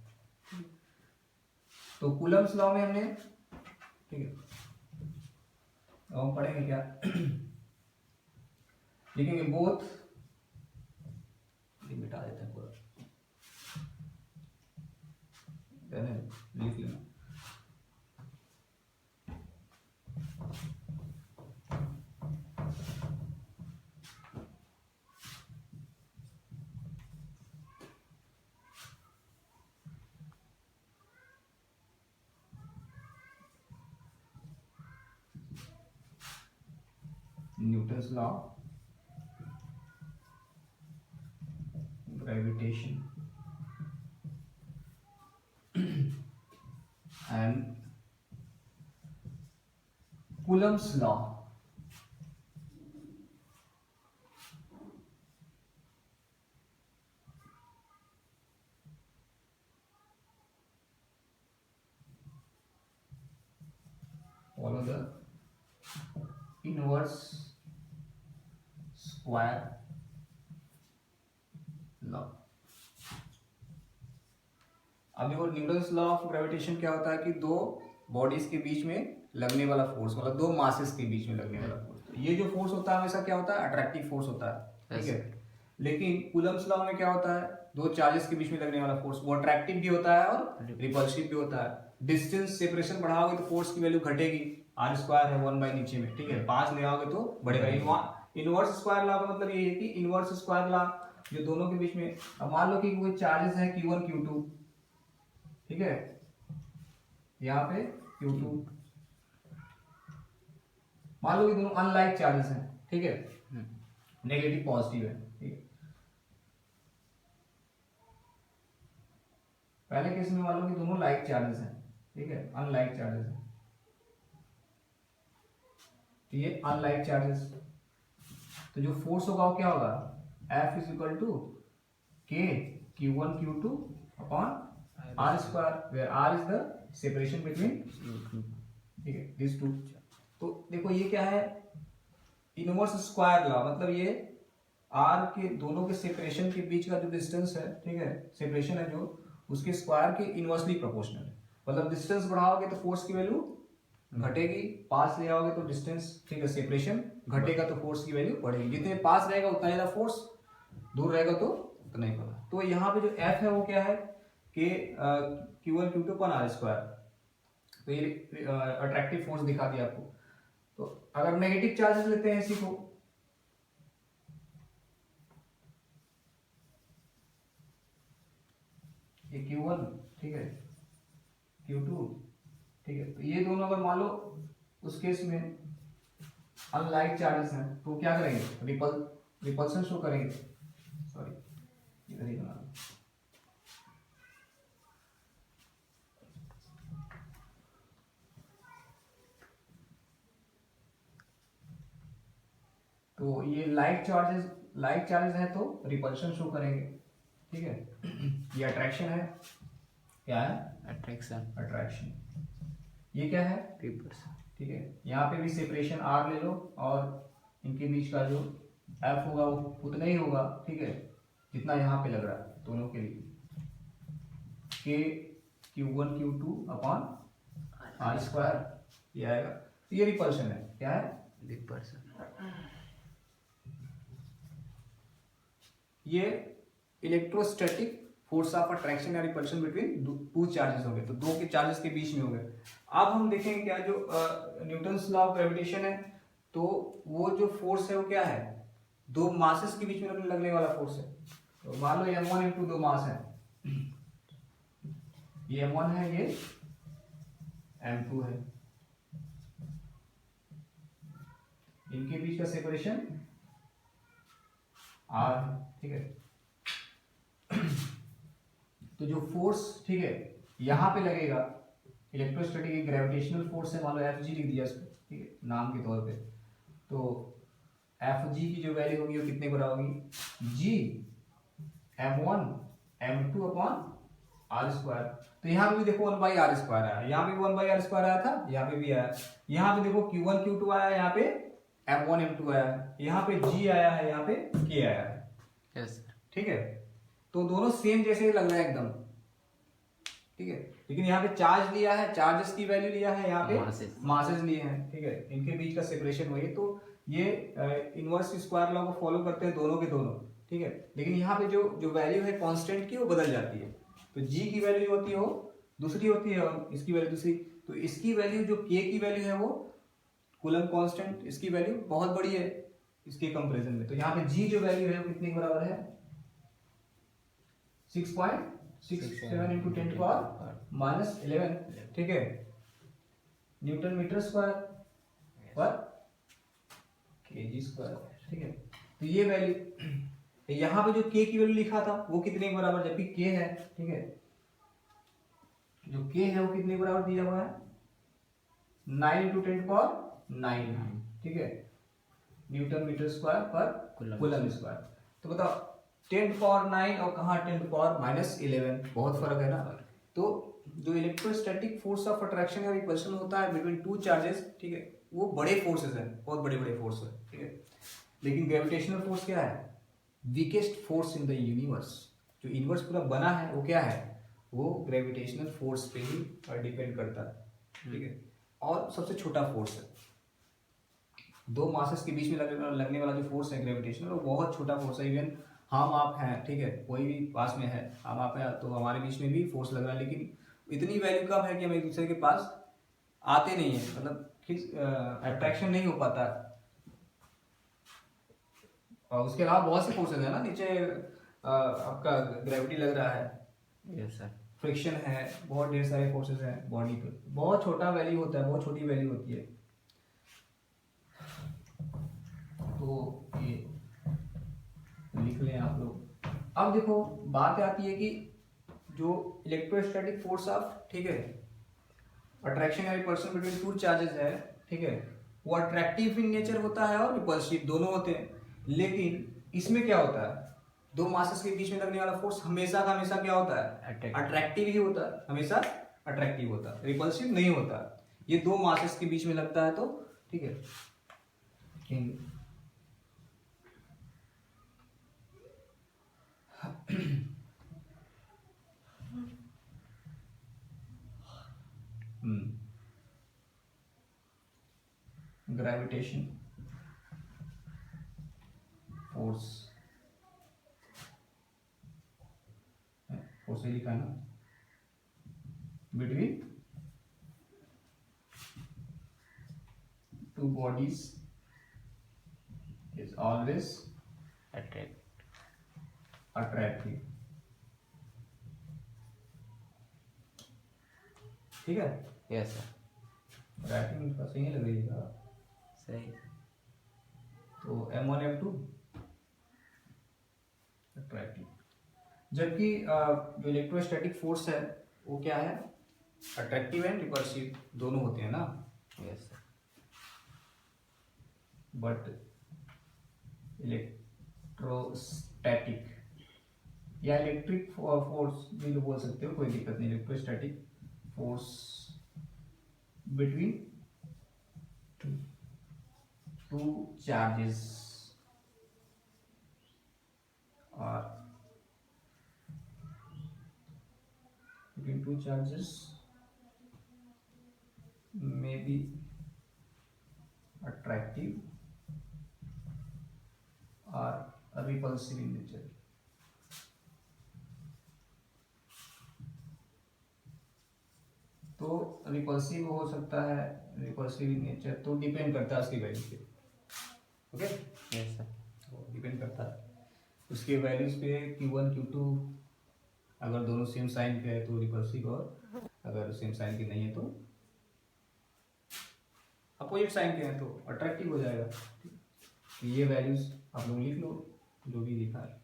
तो कूलम्स लॉ में हमने, ठीक है, अब हम पढ़ेंगे क्या, लिखेंगे बोथ, मिटा देते हैं पूरा, लिख लेना। Newton's law, gravitation, and Coulomb's law. Follow the inverse square law. अब देखो न्यूटन्स लॉ ऑफ ग्रेविटेशन क्या होता है कि दो बॉडीज के बीच में लगने वाला फोर्स, मतलब दो मासेस के बीच में लगने वाला फोर्स, ये जो फोर्स होता है हमेशा क्या होता है, अट्रैक्टिव फोर्स होता है, ठीक है। लेकिन कूलम्स लॉ में क्या होता है, दो चार्जेस के बीच में लगने वाला फोर्स वो अट्रैक्टिव भी होता है और रिपल्सिव भी होता है। डिस्टेंस सेपरेशन बढ़ाओगे तो फोर्स की वैल्यू घटेगी, आर स्क्वायर है 1 बाई नीचे में, ठीक है, 5 ले आओगे तो बढ़ेगा। इनवर्स स्क्वायर लॉ का मतलब ये है कि इनवर्स स्क्वायर लॉ जो दोनों के बीच में, अब मान लो कि कोई चार्जेस है Q1 Q2, ठीक है, यहाँ पे Q2, मान लो कि दोनों अनलाइक चार्जेस हैं, ठीक है, नेगेटिव पॉजिटिव है, ठीक है। पहले केस में मान लो कि दोनों लाइक चार्जेस हैं, ठीक है, अनलाइक चार्जेस हैं, तो ये अनलाइक चार्जेस, तो जो फोर्स होगा वो क्या होगा, F is equal to K Q1 Q2 upon R square, where R is the separation between, ठीक है, दिस टू। तो देखो ये क्या है, इनवर्स स्क्वायर लॉ, मतलब ये R के दोनों के सेपरेशन के बीच का जो डिस्टेंस है, ठीक है, सेपरेशन है जो, उसके स्क्वायर के इनवर्सली प्रोपोर्शनल है। मतलब डिस्टेंस बढ़ाओगे तो फोर्स की वैल्यू घटेगी, पास ले आओगे तो डिस्टेंस, ठीक है, सेपरेशन घटेगा तो फोर्स की वैल्यू बढ़ेगी। जितने पास रहेगा उतना ज्यादा फोर्स, दूर रहेगा तो उतना ही पड़ा। तो यहाँ पे जो F है वो क्या है, कि Q1 Q2 पर R स्क्वायर, तो ये अट्रैक्टिव फोर्स दिखा दिया आपको। तो अगर नेगेटिव चार्जेस लेते हैं इसी को, ये Q1, ठीक है, Q2, ठीक है, तो ये दोनों अगर मान लो उस केस में अनलाइक चार्जेस हैं तो क्या करेंगे, रिपल्सन शो करेंगे, सॉरी इधर ही बना लो। तो ये लाइक चार्जेस है तो रिपल्शन शो करेंगे, ठीक है। ये अट्रैक्शन है, क्या है, अट्रैक्शन। ये क्या है, रिपल्शन, ठीक है। यहाँ पे भी सेपरेशन R ले लो और इनके बीच का जो F होगा वो उतना ही होगा, ठीक है, जितना यहाँ पे लग रहा है दोनों के लिए, K Q1 Q2 upon R square, ये आएगा। तो ये रिपल्शन है, क्या है, रिपल्शन। ये इलेक्ट्रोस्टैटिक फोर्स ऑफ अट्रैक्शन या रिपल्शन बिटवीन टू चार्जेस हो गए, तो दो के चार्जेस के बीच में हो गए। अब हम देखेंगे क्या, जो न्यूटन्स लॉ ऑफ ग्रेविटेशन है, तो वो जो फोर्स है वो क्या है, दो मासेस के बीच में लगने वाला फोर्स है। तो मान लो M1 M2 दो मास है, ये M1 है, ये M2 है, इनके बीच का सेपरेशन R है, ठीक है। तो जो फोर्स, ठीक है, यहाँ पे लगेगा, इलेक्ट्रोस्टैटिक ग्रेविटेशनल फोर्स है, मान लो Fg लिख दिया इसको, ठीक है, नाम के तौर पे। तो Fg की जो वैल्यू होगी वो कितने बराबर होगी, G M1 M2 upon R square. तो यहाँ पे भी देखो 1 बाई आर स्क्वायर आया, यहाँ पे 1 बाई आर स्क्वायर आया था, यहाँ पे भी आया। यहाँ पे देखो Q1 Q2 आया, यहाँ पे M1 M2 आया, यहाँ पे G आया है, यहाँ पे K आया है, यस, ठीक है। तो दोनों सेम जैसे लग रहा है एकदम, ठीक है। लेकिन यहाँ पे चार्ज लिया है, चार्जेस की वैल्यू लिया है, यहाँ पे Masses. मासेस लिए हैं, ठीक है। इनके बीच का सेपरेशन वही, तो ये इनवर्स स्क्वायर लॉ को फॉलो करते हैं दोनों के दोनों, ठीक है। लेकिन यहाँ पे जो जो वैल्यू है कांस्टेंट की वो बदल जाती है, तो g की वैल्यू जो होती है वो दूसरी होती है और इसकी वैल्यू दूसरी। तो इसकी वैल्यू जो k की वैल्यू है वो कूलम कांस्टेंट, इसकी वैल्यू बहुत बड़ी है इसके कंपैरिजन में। तो यहाँ पे g जो वैल्यू है वो कितने के बराबर है, 6.67 इंटू 10 पावर -11, ठीक है, न्यूटन मीटर स्क्वायर पर केजी स्क्वायर, ठीक है। तो ये वैल्यू यहाँ पे जो k की वैल्यू लिखा था वो कितने के बराबर, जबकि k है, ठीक है, जो k है वो कितने के बराबर दिया हुआ है, 9 इंटू 10 पावर 9, ठीक है, न्यूटन मीटर स्क्वायर पर कूलम स्क्वायर। तो बताओ 10 पावर 9 और कहाँ 10 पावर -11, बहुत फर्क है ना। तो जो इलेक्ट्रोस्टैटिक फोर्स ऑफ अट्रैक्शन या रिपल्शन होता है बिटवीन टू चार्जेस, ठीक है, वो बड़े फोर्सेस हैं, बहुत बड़े बड़े फोर्स है, ठीक है। लेकिन ग्रेविटेशनल फोर्स क्या है, weakest force in the universe. जो यूनिवर्स पूरा बना है वो क्या है, वो ग्रेविटेशनल फोर्स पे ही डिपेंड करता है, ठीक है, और सबसे छोटा फोर्स है। दो मासेस के बीच में लगने वाला जो फोर्स है ग्रेविटेशनल, वो बहुत छोटा फोर्स है। इवन हम आप हैं, ठीक है, कोई भी पास में है, हम आप हैं, तो हमारे बीच में भी फोर्स लग रहा है, लेकिन इतनी वैल्यू कम है कि हम एक दूसरे के पास आते नहीं है, मतलब अट्रैक्शन नहीं हो पाता है। और उसके अलावा बहुत से फोर्सेस है ना, नीचे आपका ग्रेविटी लग रहा है, यस सर, फ्रिक्शन है, बहुत ढेर सारे फोर्सेस हैं बॉडी पे, बहुत छोटा वैल्यू होता है, बहुत छोटी वैल्यू होती है। तो ये लिख लें आप लोग। अब देखो बात आती है कि जो इलेक्ट्रोस्टैटिक फोर्स ऑफ, ठीक है, अट्रैक्शन या रिपल्शन बिटवीन टू चार्जेस है, ठीक है, वो अट्रैक्टिव इन नेचर होता है और रिपल्सिव, दोनों होते हैं। लेकिन इसमें क्या होता है, दो मासेस के बीच में लगने वाला फोर्स हमेशा का हमेशा क्या होता है, अट्रैक्टिव ही होता है, हमेशा अट्रैक्टिव होता है, रिपल्सिव नहीं होता। ये दो मासेस के बीच में लगता है तो, ठीक है, ग्रेविटेशन फोर्स, फोर्स ही लिखा है ना, between two bodies is always attractive, ठीक है। यस सर, राइटिंग का सही लग रही है, सही। तो M1 M2 अट्रैक्टिव, जबकि जो इलेक्ट्रोस्टैटिक फोर्स है वो क्या है, अट्रैक्टिव एंड रिपल्सिव दोनों होते हैं ना। यस सर, बट इलेक्ट्रोस्टैटिक या इलेक्ट्रिक फोर्स भी बोल सकते हो, कोई दिक्कत नहीं, electrostatic force between two charges और between two charges may be attractive or repulsive in nature. तो रिपल्सिव हो सकता है, रिपल्सिव इन नेचर, तो डिपेंड करता है उसकी वैल्यू पे, ओके, यस सर, डिपेंड करता है उसके वैल्यूज पे, Q1 Q2 अगर दोनों सेम साइन के है तो रिपल्सिव, और अगर सेम साइन के नहीं है तो अपोजिट साइन के हैं तो अट्रैक्टिव हो जाएगा। तो ये वैल्यूज आप लोग लिख लो जो भी लिखा है।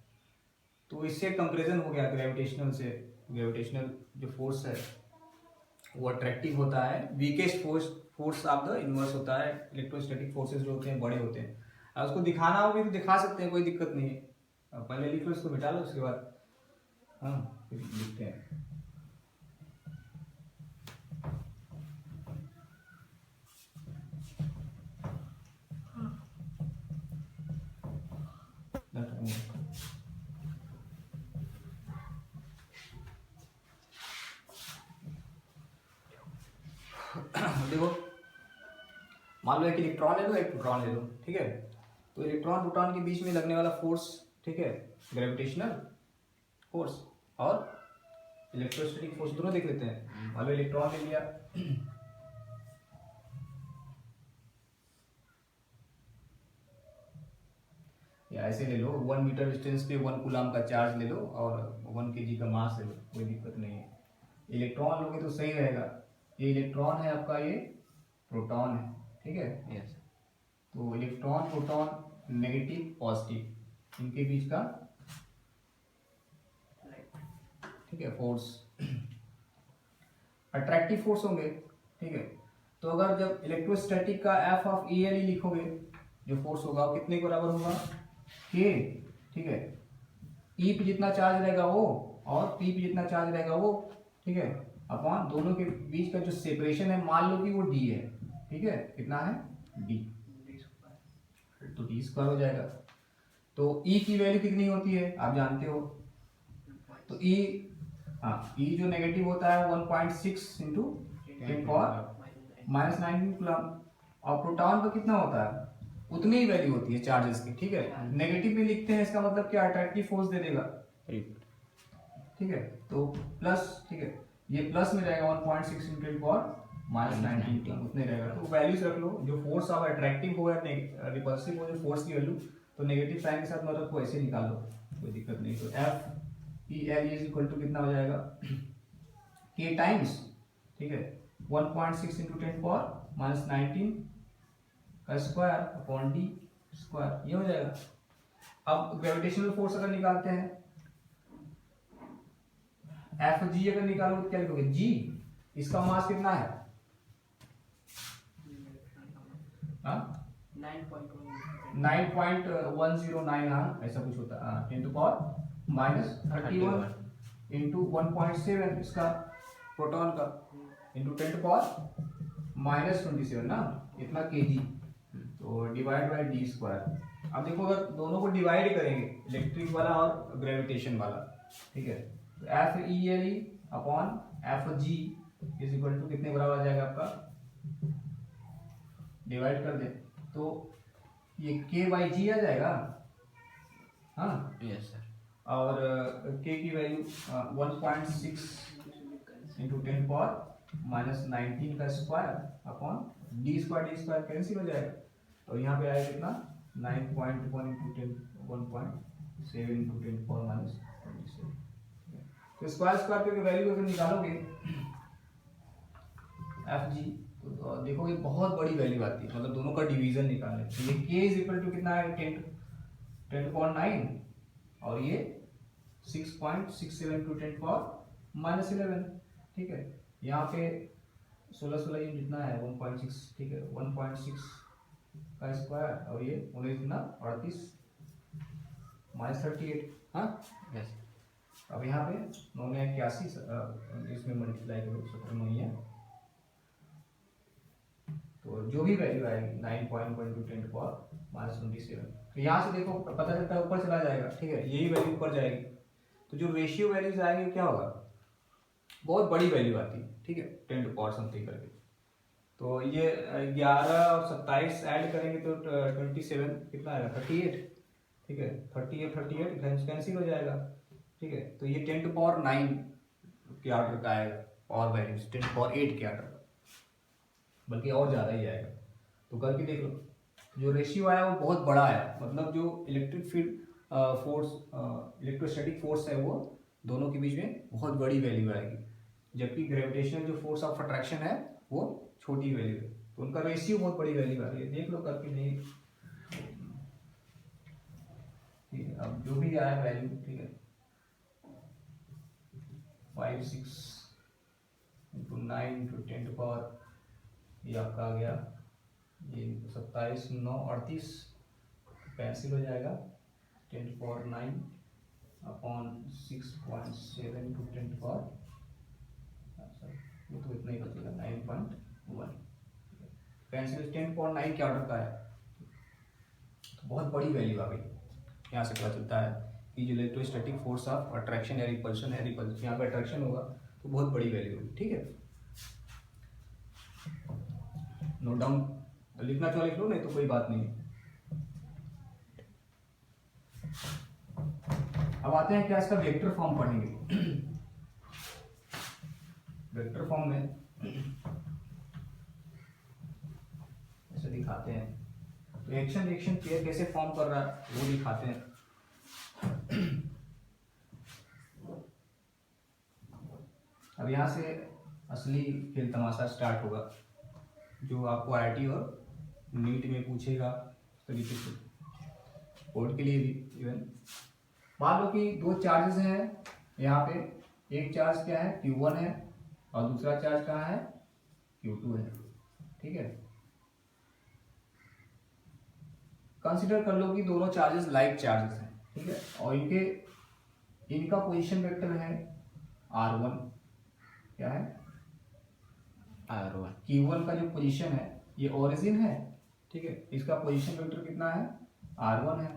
तो इससे कंपैरिजन हो गया ग्रेविटेशनल से, ग्रेविटेशनल जो फोर्स है वो अट्रैक्टिव होता है, weakest force of the inverse होता है। इलेक्ट्रोस्टैटिक फोर्सेस जो होते हैं बड़े होते हैं, अब उसको दिखाना हो भी तो दिखा सकते हैं, कोई दिक्कत नहीं है। अब पहले लिख लो, इसको मिटा लो, उसके बाद हाँ फिर लिखते हैं। देखो, मान लो एक इलेक्ट्रॉन ले लो, एक प्रोटॉन ले लो, ठीक है। तो इलेक्ट्रॉन प्रोटॉन के बीच में लगने वाला फोर्स, ठीक है, ग्रेविटेशनल फोर्स और इलेक्ट्रोस्टैटिक फोर्स दोनों देख लेते हैं। मान लो इलेक्ट्रॉन ले लिया, या ऐसे ले लो, 1 मीटर डिस्टेंस पे 1 कूलम का चार्ज ले लो और 1 kg का मास ले लो, कोई दिक्कत नहीं है। इलेक्ट्रॉन लोगे तो सही रहेगा। ये इलेक्ट्रॉन है आपका, ये प्रोटॉन है, ठीक है। Yes sir. तो इलेक्ट्रॉन प्रोटॉन नेगेटिव पॉजिटिव इनके बीच का, ठीक है, फोर्स अट्रैक्टिव फोर्स होंगे, ठीक है। तो अगर जब इलेक्ट्रोस्टैटिक का एफ ऑफ ई एल ई लिखोगे, जो फोर्स होगा वो कितने के बराबर होगा, के, ठीक है। ई पे जितना चार्ज रहेगा वो और पी पे जितना चार्ज रहेगा वो, ठीक है, अपॉन दोनों के बीच का जो सेपरेशन है, मान लो कि वो डी है, ठीक है। कितना है, डी, तो डी स्क्वायर हो जाएगा। तो ई की वैल्यू कितनी होती है आप जानते हो। तो ई, हाँ, ई जो नेगेटिव होता है 1.6 इंटू 10⁻⁻⁹ कूलम, और प्रोटॉन का कितना होता है, उतनी ही वैल्यू होती है चार्जेस की, ठीक है। नेगेटिव में लिखते हैं, इसका मतलब क्या, अट्रैक्टिव फोर्स दे देगा, ठीक है। तो प्लस, ठीक है, ये प्लस में रहेगा 1.6 इंटू 10⁻⁹ उतने रहेगा। तो वैल्यूज रख लो, जो फोर्स अब अट्रैक्टिव हो या रिपल्सिव हो, जो फोर्स की वैल्यू, तो नेगेटिव साइन के साथ मत रखो, ऐसे निकाल लो, कोई दिक्कत नहीं। तो F E L is equal to कितना हो जाएगा, के टाइम्स, ठीक है, 1.6 इंटू 10⁻⁹ का स्क्वायर अपॉन डी स्क्वायर, ये हो जाएगा। अब ग्रेविटेशनल फोर्स अगर निकालते हैं, एफ जी अगर निकालोगे तो क्या लिखोगे, जी, इसका मास कितना है, 9.109, हाँ ऐसा कुछ होता है, 10⁻31 इंटू 1.7 इसका प्रोटॉन का, इंटू 10⁻⁻27 ना, इतना केजी, तो डिवाइड बाय डी स्क्वायर। अब देखो, अगर दोनों को डिवाइड करेंगे, इलेक्ट्रिक वाला और ग्रेविटेशन वाला, ठीक है, तो F E L E upon F G is equal to कितने बराबर आ जाएगा आपका, डिवाइड कर दे तो ये के बाई जी आ जाएगा, हाँ यस सर। और के की वैल्यू 1.6 इंटू 10⁻⁻19 का square upon D square cancel हो जाएगा। तो यहाँ पे आएगा कितना, 9.1 इंटू 1.7 इंटू 10⁻⁻27। तो स्क्वायर करके वैल्यू अगर निकालोगे एफ जी, तो देखोगे बहुत बड़ी वैल्यू आती है, मतलब दोनों का डिवीजन निकालने। तो ये के इज इक्वल टू कितना है, 10.9 और ये 6.67 टू 10⁻⁻11, ठीक है। यहाँ पे 16 ये जितना है 1.6, ठीक है, 1.6 का स्क्वायर और ये 19 कितना 38 -38, हाँ यस। अब यहाँ पे 981 इसमें मल्टीप्लाई करो, 17 है, तो जो भी वैल्यू आएगी 9.1 टू 10⁻⁻27, तो यहाँ से देखो पता चलता है ऊपर चला जाएगा, ठीक है, यही वैल्यू ऊपर जाएगी। तो जो रेशियो वैल्यूज आएंगे क्या होगा, बहुत बड़ी वैल्यू आती है, ठीक है, 10 समथिंग करके। तो ये 11 और 27 ऐड करेंगे तो 27 कितना आएगा, 38, ठीक है, 38 कैंसिल हो जाएगा, ठीक है। तो ये 10⁻9 के ऑर्डर का आएगा, और वैल्यूज 10⁻8 के ऑर्डर का, बल्कि और ज़्यादा ही आएगा। तो करके देख लो, जो रेशियो आया वो बहुत बड़ा आया, मतलब जो electric field force, electrostatic force है, वो दोनों के बीच में बहुत बड़ी वैल्यू आएगी, जबकि ग्रेविटेशनल जो फोर्स ऑफ अट्रैक्शन है वो छोटी वैल्यू है। तो उनका रेशियो बहुत बड़ी वैल्यू आ रही है, देख लो करके, नहीं ठीक है। अब जो भी आया वैल्यू, ठीक है, 5 6 इंटू 9 इंटू 10⁻, ये आपका आ गया, ये 27 9 38 कैंसिल हो जाएगा, 10⁻9 अपॉन 6.7 टू 10⁻, वो तो इतना ही बचेगा 9.1 कैंसिल, 10⁻9 के ऑर्डर का है, तो बहुत बड़ी वैल्यू आ गई। यहाँ से पता चलता है कि जो इलेक्ट्रोस्टैटिक फोर्स ऑफ अट्रैक्शन या रिपल्शन है, रिपल्शन यहाँ पे अट्रैक्शन होगा तो बहुत बड़ी वैल्यू होगी, ठीक है। नोट डाउन लिखना चाहो लिख लो, नहीं तो कोई बात नहीं। अब आते हैं क्या इसका वेक्टर फॉर्म पढ़ेंगे। वेक्टर फॉर्म में ऐसे दिखाते हैं, तो एक्शन रिएक्शन पेयर कैसे फॉर्म कर रहा है वो दिखाते हैं। अब यहाँ से असली खेल तमाशा स्टार्ट होगा, जो आपको आईआईटी और नीट में पूछेगा तरीके से, बोर्ड के लिए भी इवन। मान लो कि दो चार्जेस हैं यहाँ पे, एक चार्ज क्या है Q1 है और दूसरा चार्ज कहाँ है Q2 है, ठीक है। कंसीडर कर लो कि दोनों चार्जेस लाइक चार्जेस हैं, ठीक है, और इनका पोजीशन वेक्टर है R1, क्या है R1, Q1 का जो पोजीशन है ये ओरिजिन है, ठीक है, इसका पोजीशन वेक्टर कितना है R1 है,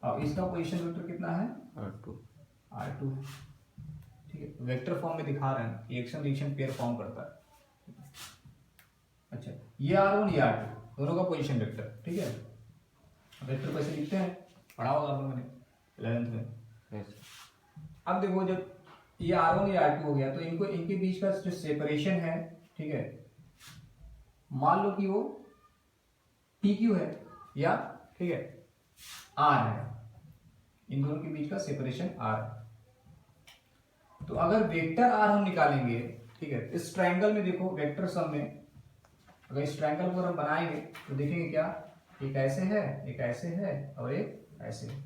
और इसका पोजीशन वेक्टर कितना है R2 है, ठीक है। वेक्टर फॉर्म में दिखा रहे हैं कि एक्शन रिएक्शन पेयर फॉर्म करता है। अच्छा, ये R1 ये R2 दोनों का पोजीशन वेक्टर, ठीक है। वेक्टर कैसे लिखते हैं पढ़ा होगा आप लोगों ने 11th में। yes, अब देखो जब ये R1 ये R2 हो गया तो इनको इनके बीच का जो सेपरेशन है, ठीक है, मान लो कि वो PQ है या, ठीक है, R है, इन दोनों के बीच का सेपरेशन R है। तो अगर वेक्टर R हम निकालेंगे, ठीक है, इस ट्रायंगल में देखो वेक्टर सम में अगर इस ट्रायंगल को हम बनाएंगे तो देखेंगे क्या, एक ऐसे है, एक ऐसे है और एक ऐसे है।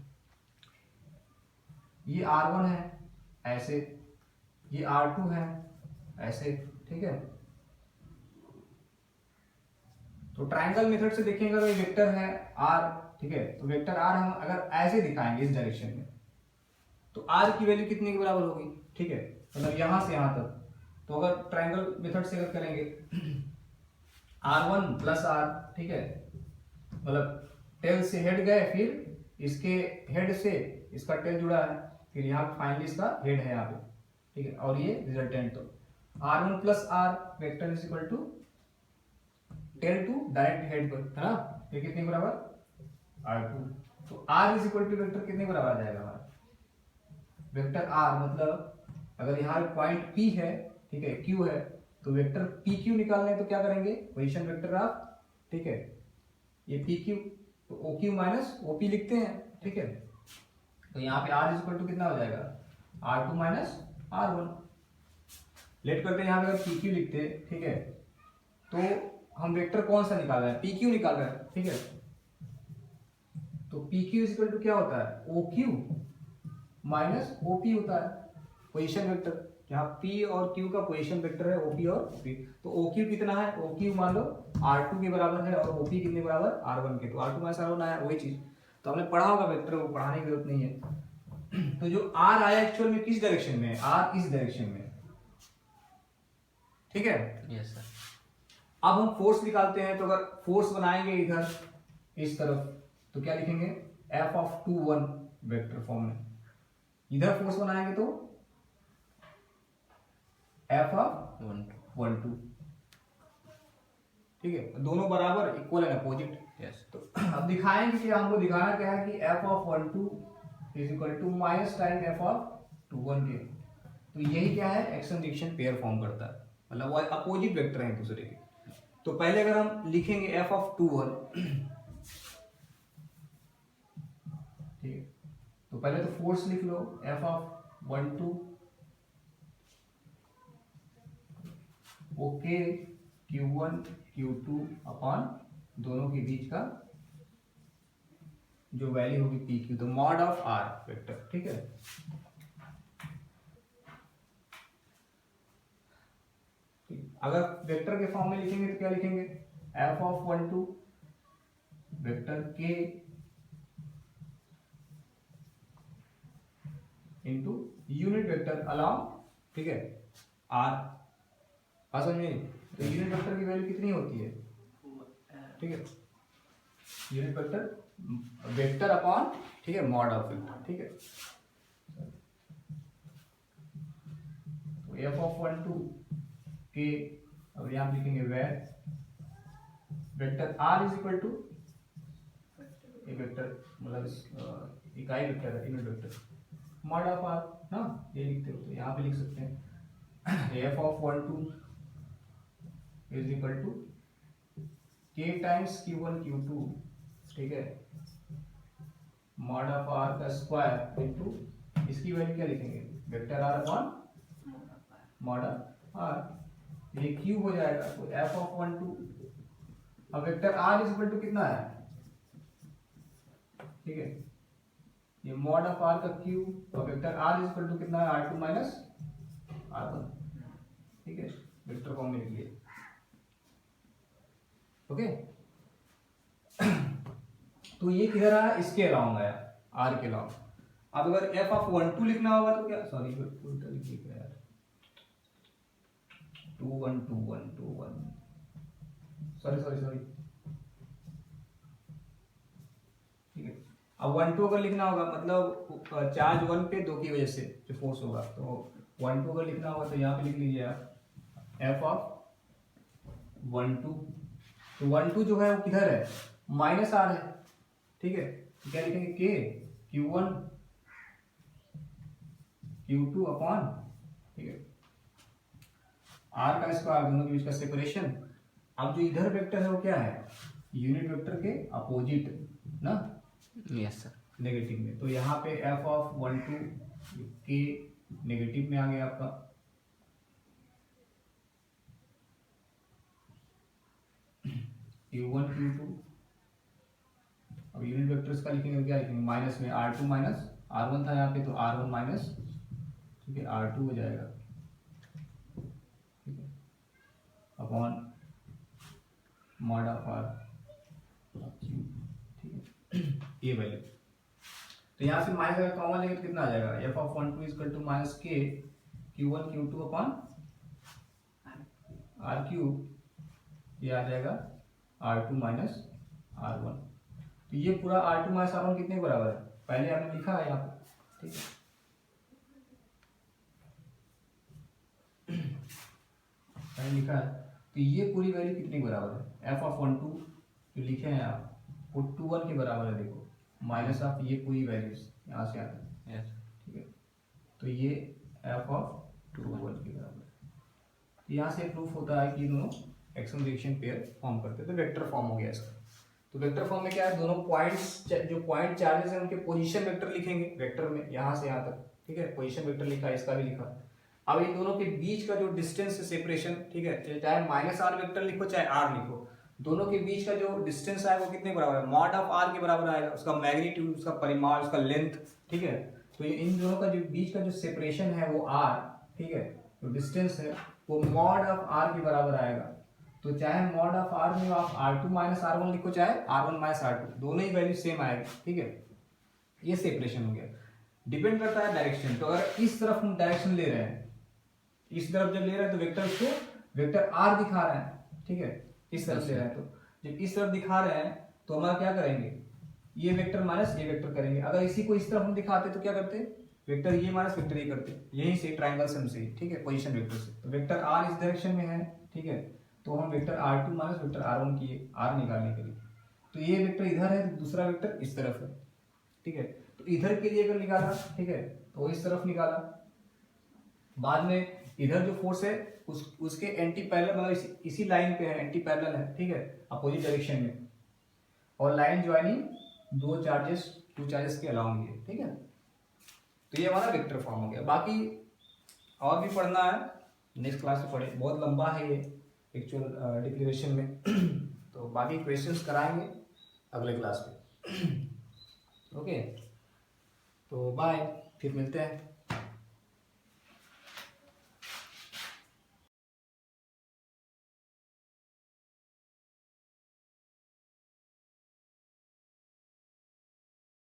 ये R1 है ऐसे, ये R2 है ऐसे, ठीक है। तो ट्रायंगल मेथड से देखेंगे अगर ये वेक्टर है R, ठीक है, तो वेक्टर R हम अगर ऐसे दिखाएंगे इस डायरेक्शन में तो R की वैल्यू कितने के बराबर होगी, ठीक है, मतलब यहां से यहां तक। तो अगर ट्रायंगल मेथड से अगर करेंगे R1 प्लस R, ठीक है, मतलब टेल से हेड गए, फिर इसके हेड से इसका टेल जुड़ा है, फिर यहाँ फाइनली इसका हेड है यहाँ पे, ठीक है, और ये रिजल्टेंट। तो R1 plus R vector is equal to tail to direct head पर, है ना, ये कितने बराबर R2। तो R is equal to vector कितने बराबर आ जाएगा हमारा वेक्टर R, मतलब अगर यहाँ पॉइंट P है, ठीक है, Q है, तो वेक्टर PQ निकालना है तो क्या करेंगे पोजीशन वेक्टर ऑफ, ठीक है, ये PQ तो OQ माइनस OP लिखते हैं, ठीक है। तो यहाँ पे R इज इक्वल टू कितना हो जाएगा R2 माइनस R1। लेट करते हैं यहाँ पे अगर PQ लिखते हैं, ठीक है, तो हम वेक्टर कौन सा निकाल रहे हैं PQ निकाल रहे हैं, ठीक है। तो PQ इज इक्वल टू क्या होता है OQ माइनस OP होता है पोजीशन वेक्टर। यहाँ P और Q का पोजीशन वेक्टर है OP और OP। तो OQ कितना है, OQ मान लो R2 के बराबर है और OP कितने बराबर R1 के, तो R2 माइनस R1 आया, वही चीज तो हमने पढ़ा होगा वेक्टर, वो पढ़ाने की जरूरत नहीं है। तो जो R आया एक्चुअल में किस डायरेक्शन में, R इस डायरेक्शन में, ठीक है। yes sir, अब हम फोर्स निकालते हैं, तो अगर फोर्स बनाएंगे इधर इस तरफ तो क्या लिखेंगे F(1) वेक्टर फॉर्म में, इधर फोर्स बनाएंगे तो F(1)(2), ठीक है, दोनों बराबर इक्वल है अपोजिट। yes, तो अब दिखाएंगे कि हमको दिखाना क्या है कि F(1)(2) is equal to minus time F(2)(1) के। तो यही क्या है एक्शन रिएक्शन पेयर फॉर्म करता है, मतलब वो अपोजिट वेक्टर है एक दूसरे के। तो पहले अगर हम लिखेंगे F(2)(1), ठीक है, तो पहले तो फोर्स लिख लो F(1)(2) okay Q1 Q2 upon दोनों के बीच का जो वैल्यू होगी PQ, तो मॉड ऑफ R वेक्टर, ठीक है। अगर वेक्टर के फॉर्म में लिखेंगे तो क्या लिखेंगे F(1)(2) vector K into unit vector along, ठीक है, R। समझ में, तो यूनिट वेक्टर की वैल्यू कितनी होती है, ठीक है, यूनिट वेक्टर वेक्टर अपॉन, ठीक है, मॉड ऑफ वेक्टर, ठीक है। तो F(1)(2) के अब यहाँ लिखेंगे vector r is equal to एक वेक्टर मतलब इकाई वेक्टर है, unit vector mod of r ना, ये लिखते हो तो यहाँ पे लिख सकते हैं F of 1 2 is equal to K times Q1 Q2, ठीक है, मॉड ऑफ आर का स्क्वायर इनटू इसकी वैल्यू क्या लिखेंगे, vector r upon mod of r, ये क्यू हो जाएगा तो एफ ऑफ 1 2, अब vector r is equal to कितना है, ठीक है, ये मॉड ऑफ आर का क्यू और vector r is equal to कितना है R2 माइनस R1, ठीक है, वेक्टर फॉर्म में लिख लिए, ओके। तो ये किधर आया, इसके अलावा आया, आर के अलावा। अब अगर एफ ऑफ 1 2 लिखना होगा तो क्या, सॉरी उल्टा लिख रहा है, 2 1 2 1 2 1, सॉरी, ठीक है। अब 1 2 अगर लिखना होगा मतलब चार्ज 1 पे 2 की वजह से जो फोर्स होगा, तो 1 2 अगर लिखना होगा तो यहाँ पे लिख लीजिए आप एफ ऑफ 1 2, तो 1 2 जो है वो किधर है, माइनस आर है, ठीक है, तो क्या लिखेंगे के Q1 Q2 अपॉन, ठीक है, आर का स्क्वायर, दोनों के बीच का सेपरेशन। अब जो इधर वेक्टर है वो क्या है, यूनिट वेक्टर के अपोजिट ना, यस सर, नेगेटिव में, तो यहाँ पे एफ ऑफ 1 2 के नेगेटिव में आ गया आपका, Q1 Q2, अब यूनिट वेक्टर्स का लिखेंगे क्या लिखेंगे, माइनस में R2 माइनस R1 था यहाँ पे तो R1 माइनस, ठीक है, R2 हो जाएगा, ठीक है, upon mod of R Q, ठीक है, ये वैल्यू, तो यहाँ से माइनस अगर कॉमन लेंगे तो कितना आ जाएगा, F of 1 2 equal to minus K Q1 Q2 upon R cube, ये आ जाएगा R2 माइनस R1, तो ये पूरा R2 माइनस R1 कितने के बराबर है, पहले आपने लिखा है यहाँ पे, ठीक है, पहले लिखा है, तो ये पूरी वैल्यू कितने के बराबर है, एफ ऑफ 1 2 जो लिखे हैं आप वो 2 1 के बराबर है, देखो माइनस ऑफ ये पूरी वैल्यूज यहाँ से आता है, ठीक है, तो ये एफ ऑफ 2 1 के बराबर है, तो यहाँ से प्रूफ होता है कि दोनों एक्शन रिएक्शन पेयर फॉर्म करते हैं, तो वेक्टर फॉर्म हो गया इसका। तो वेक्टर फॉर्म में क्या है, दोनों पॉइंट्स जो पॉइंट चार्जेस हैं उनके पोजीशन वेक्टर लिखेंगे वेक्टर में, यहाँ से यहाँ तक, ठीक है, पोजीशन वेक्टर लिखा, इसका भी लिखा। अब इन दोनों के बीच का जो डिस्टेंस है सेपरेशन, ठीक है, चाहे माइनस आर वेक्टर लिखो चाहे आर लिखो, दोनों के बीच का जो डिस्टेंस आएगा वो कितने बराबर है, मॉड ऑफ आर के बराबर आएगा, उसका मैग्नीट्यूड, उसका परिमाण, उसका लेंथ, ठीक है, तो इन दोनों का जो बीच का जो सेपरेशन है वो आर, ठीक है, जो डिस्टेंस है वो मॉड ऑफ आर के बराबर आएगा, तो चाहे मॉड ऑफ आर में आप R2 माइनस R1 लिखो चाहे R1 माइनस R2, दोनों ही वैल्यू सेम आएगी, ठीक है, ये सेपरेशन हो गया। डिपेंड करता है डायरेक्शन, तो अगर इस तरफ हम डायरेक्शन ले रहे हैं, इस तरफ जब ले रहे हैं तो वेक्टर को वेक्टर R दिखा रहे हैं, ठीक है, इस तरफ ले रहे हैं, तो जब इस तरफ दिखा रहे हैं तो हमारा क्या करेंगे, ये वेक्टर माइनस ये वेक्टर करेंगे, अगर इसी को इस तरफ हम दिखाते तो क्या करते, वेक्टर ये माइनस वेक्टर ये करते, यहीं से ट्राइंगल सम से, ठीक है, पोजीशन वेक्टर से, तो वेक्टर R इस डायरेक्शन में है, ठीक है, तो हम vector R2 minus vector R1 किए R निकालने के लिए, तो ये वेक्टर इधर है तो दूसरा वेक्टर इस तरफ है, ठीक है, तो इधर के लिए अगर निकाला, ठीक है, तो इस तरफ निकाला, बाद में इधर जो फोर्स है उसके एंटी पैरेलल मतलब इसी लाइन पे है, एंटी पैरेलल है, ठीक है, अपोजिट डायरेक्शन में, और लाइन ज्वाइनिंग दो चार्जेस के अलाउंग है, ठीक है, तो ये हमारा वेक्टर फॉर्म हो गया। बाकी और भी पढ़ना है, नेक्स्ट क्लास में पढ़े, बहुत लंबा है ये एक्चुअल डिक्लेरेशन में तो बाकी क्वेश्चंस कराएंगे अगले क्लास में ओके, तो बाय, फिर मिलते हैं।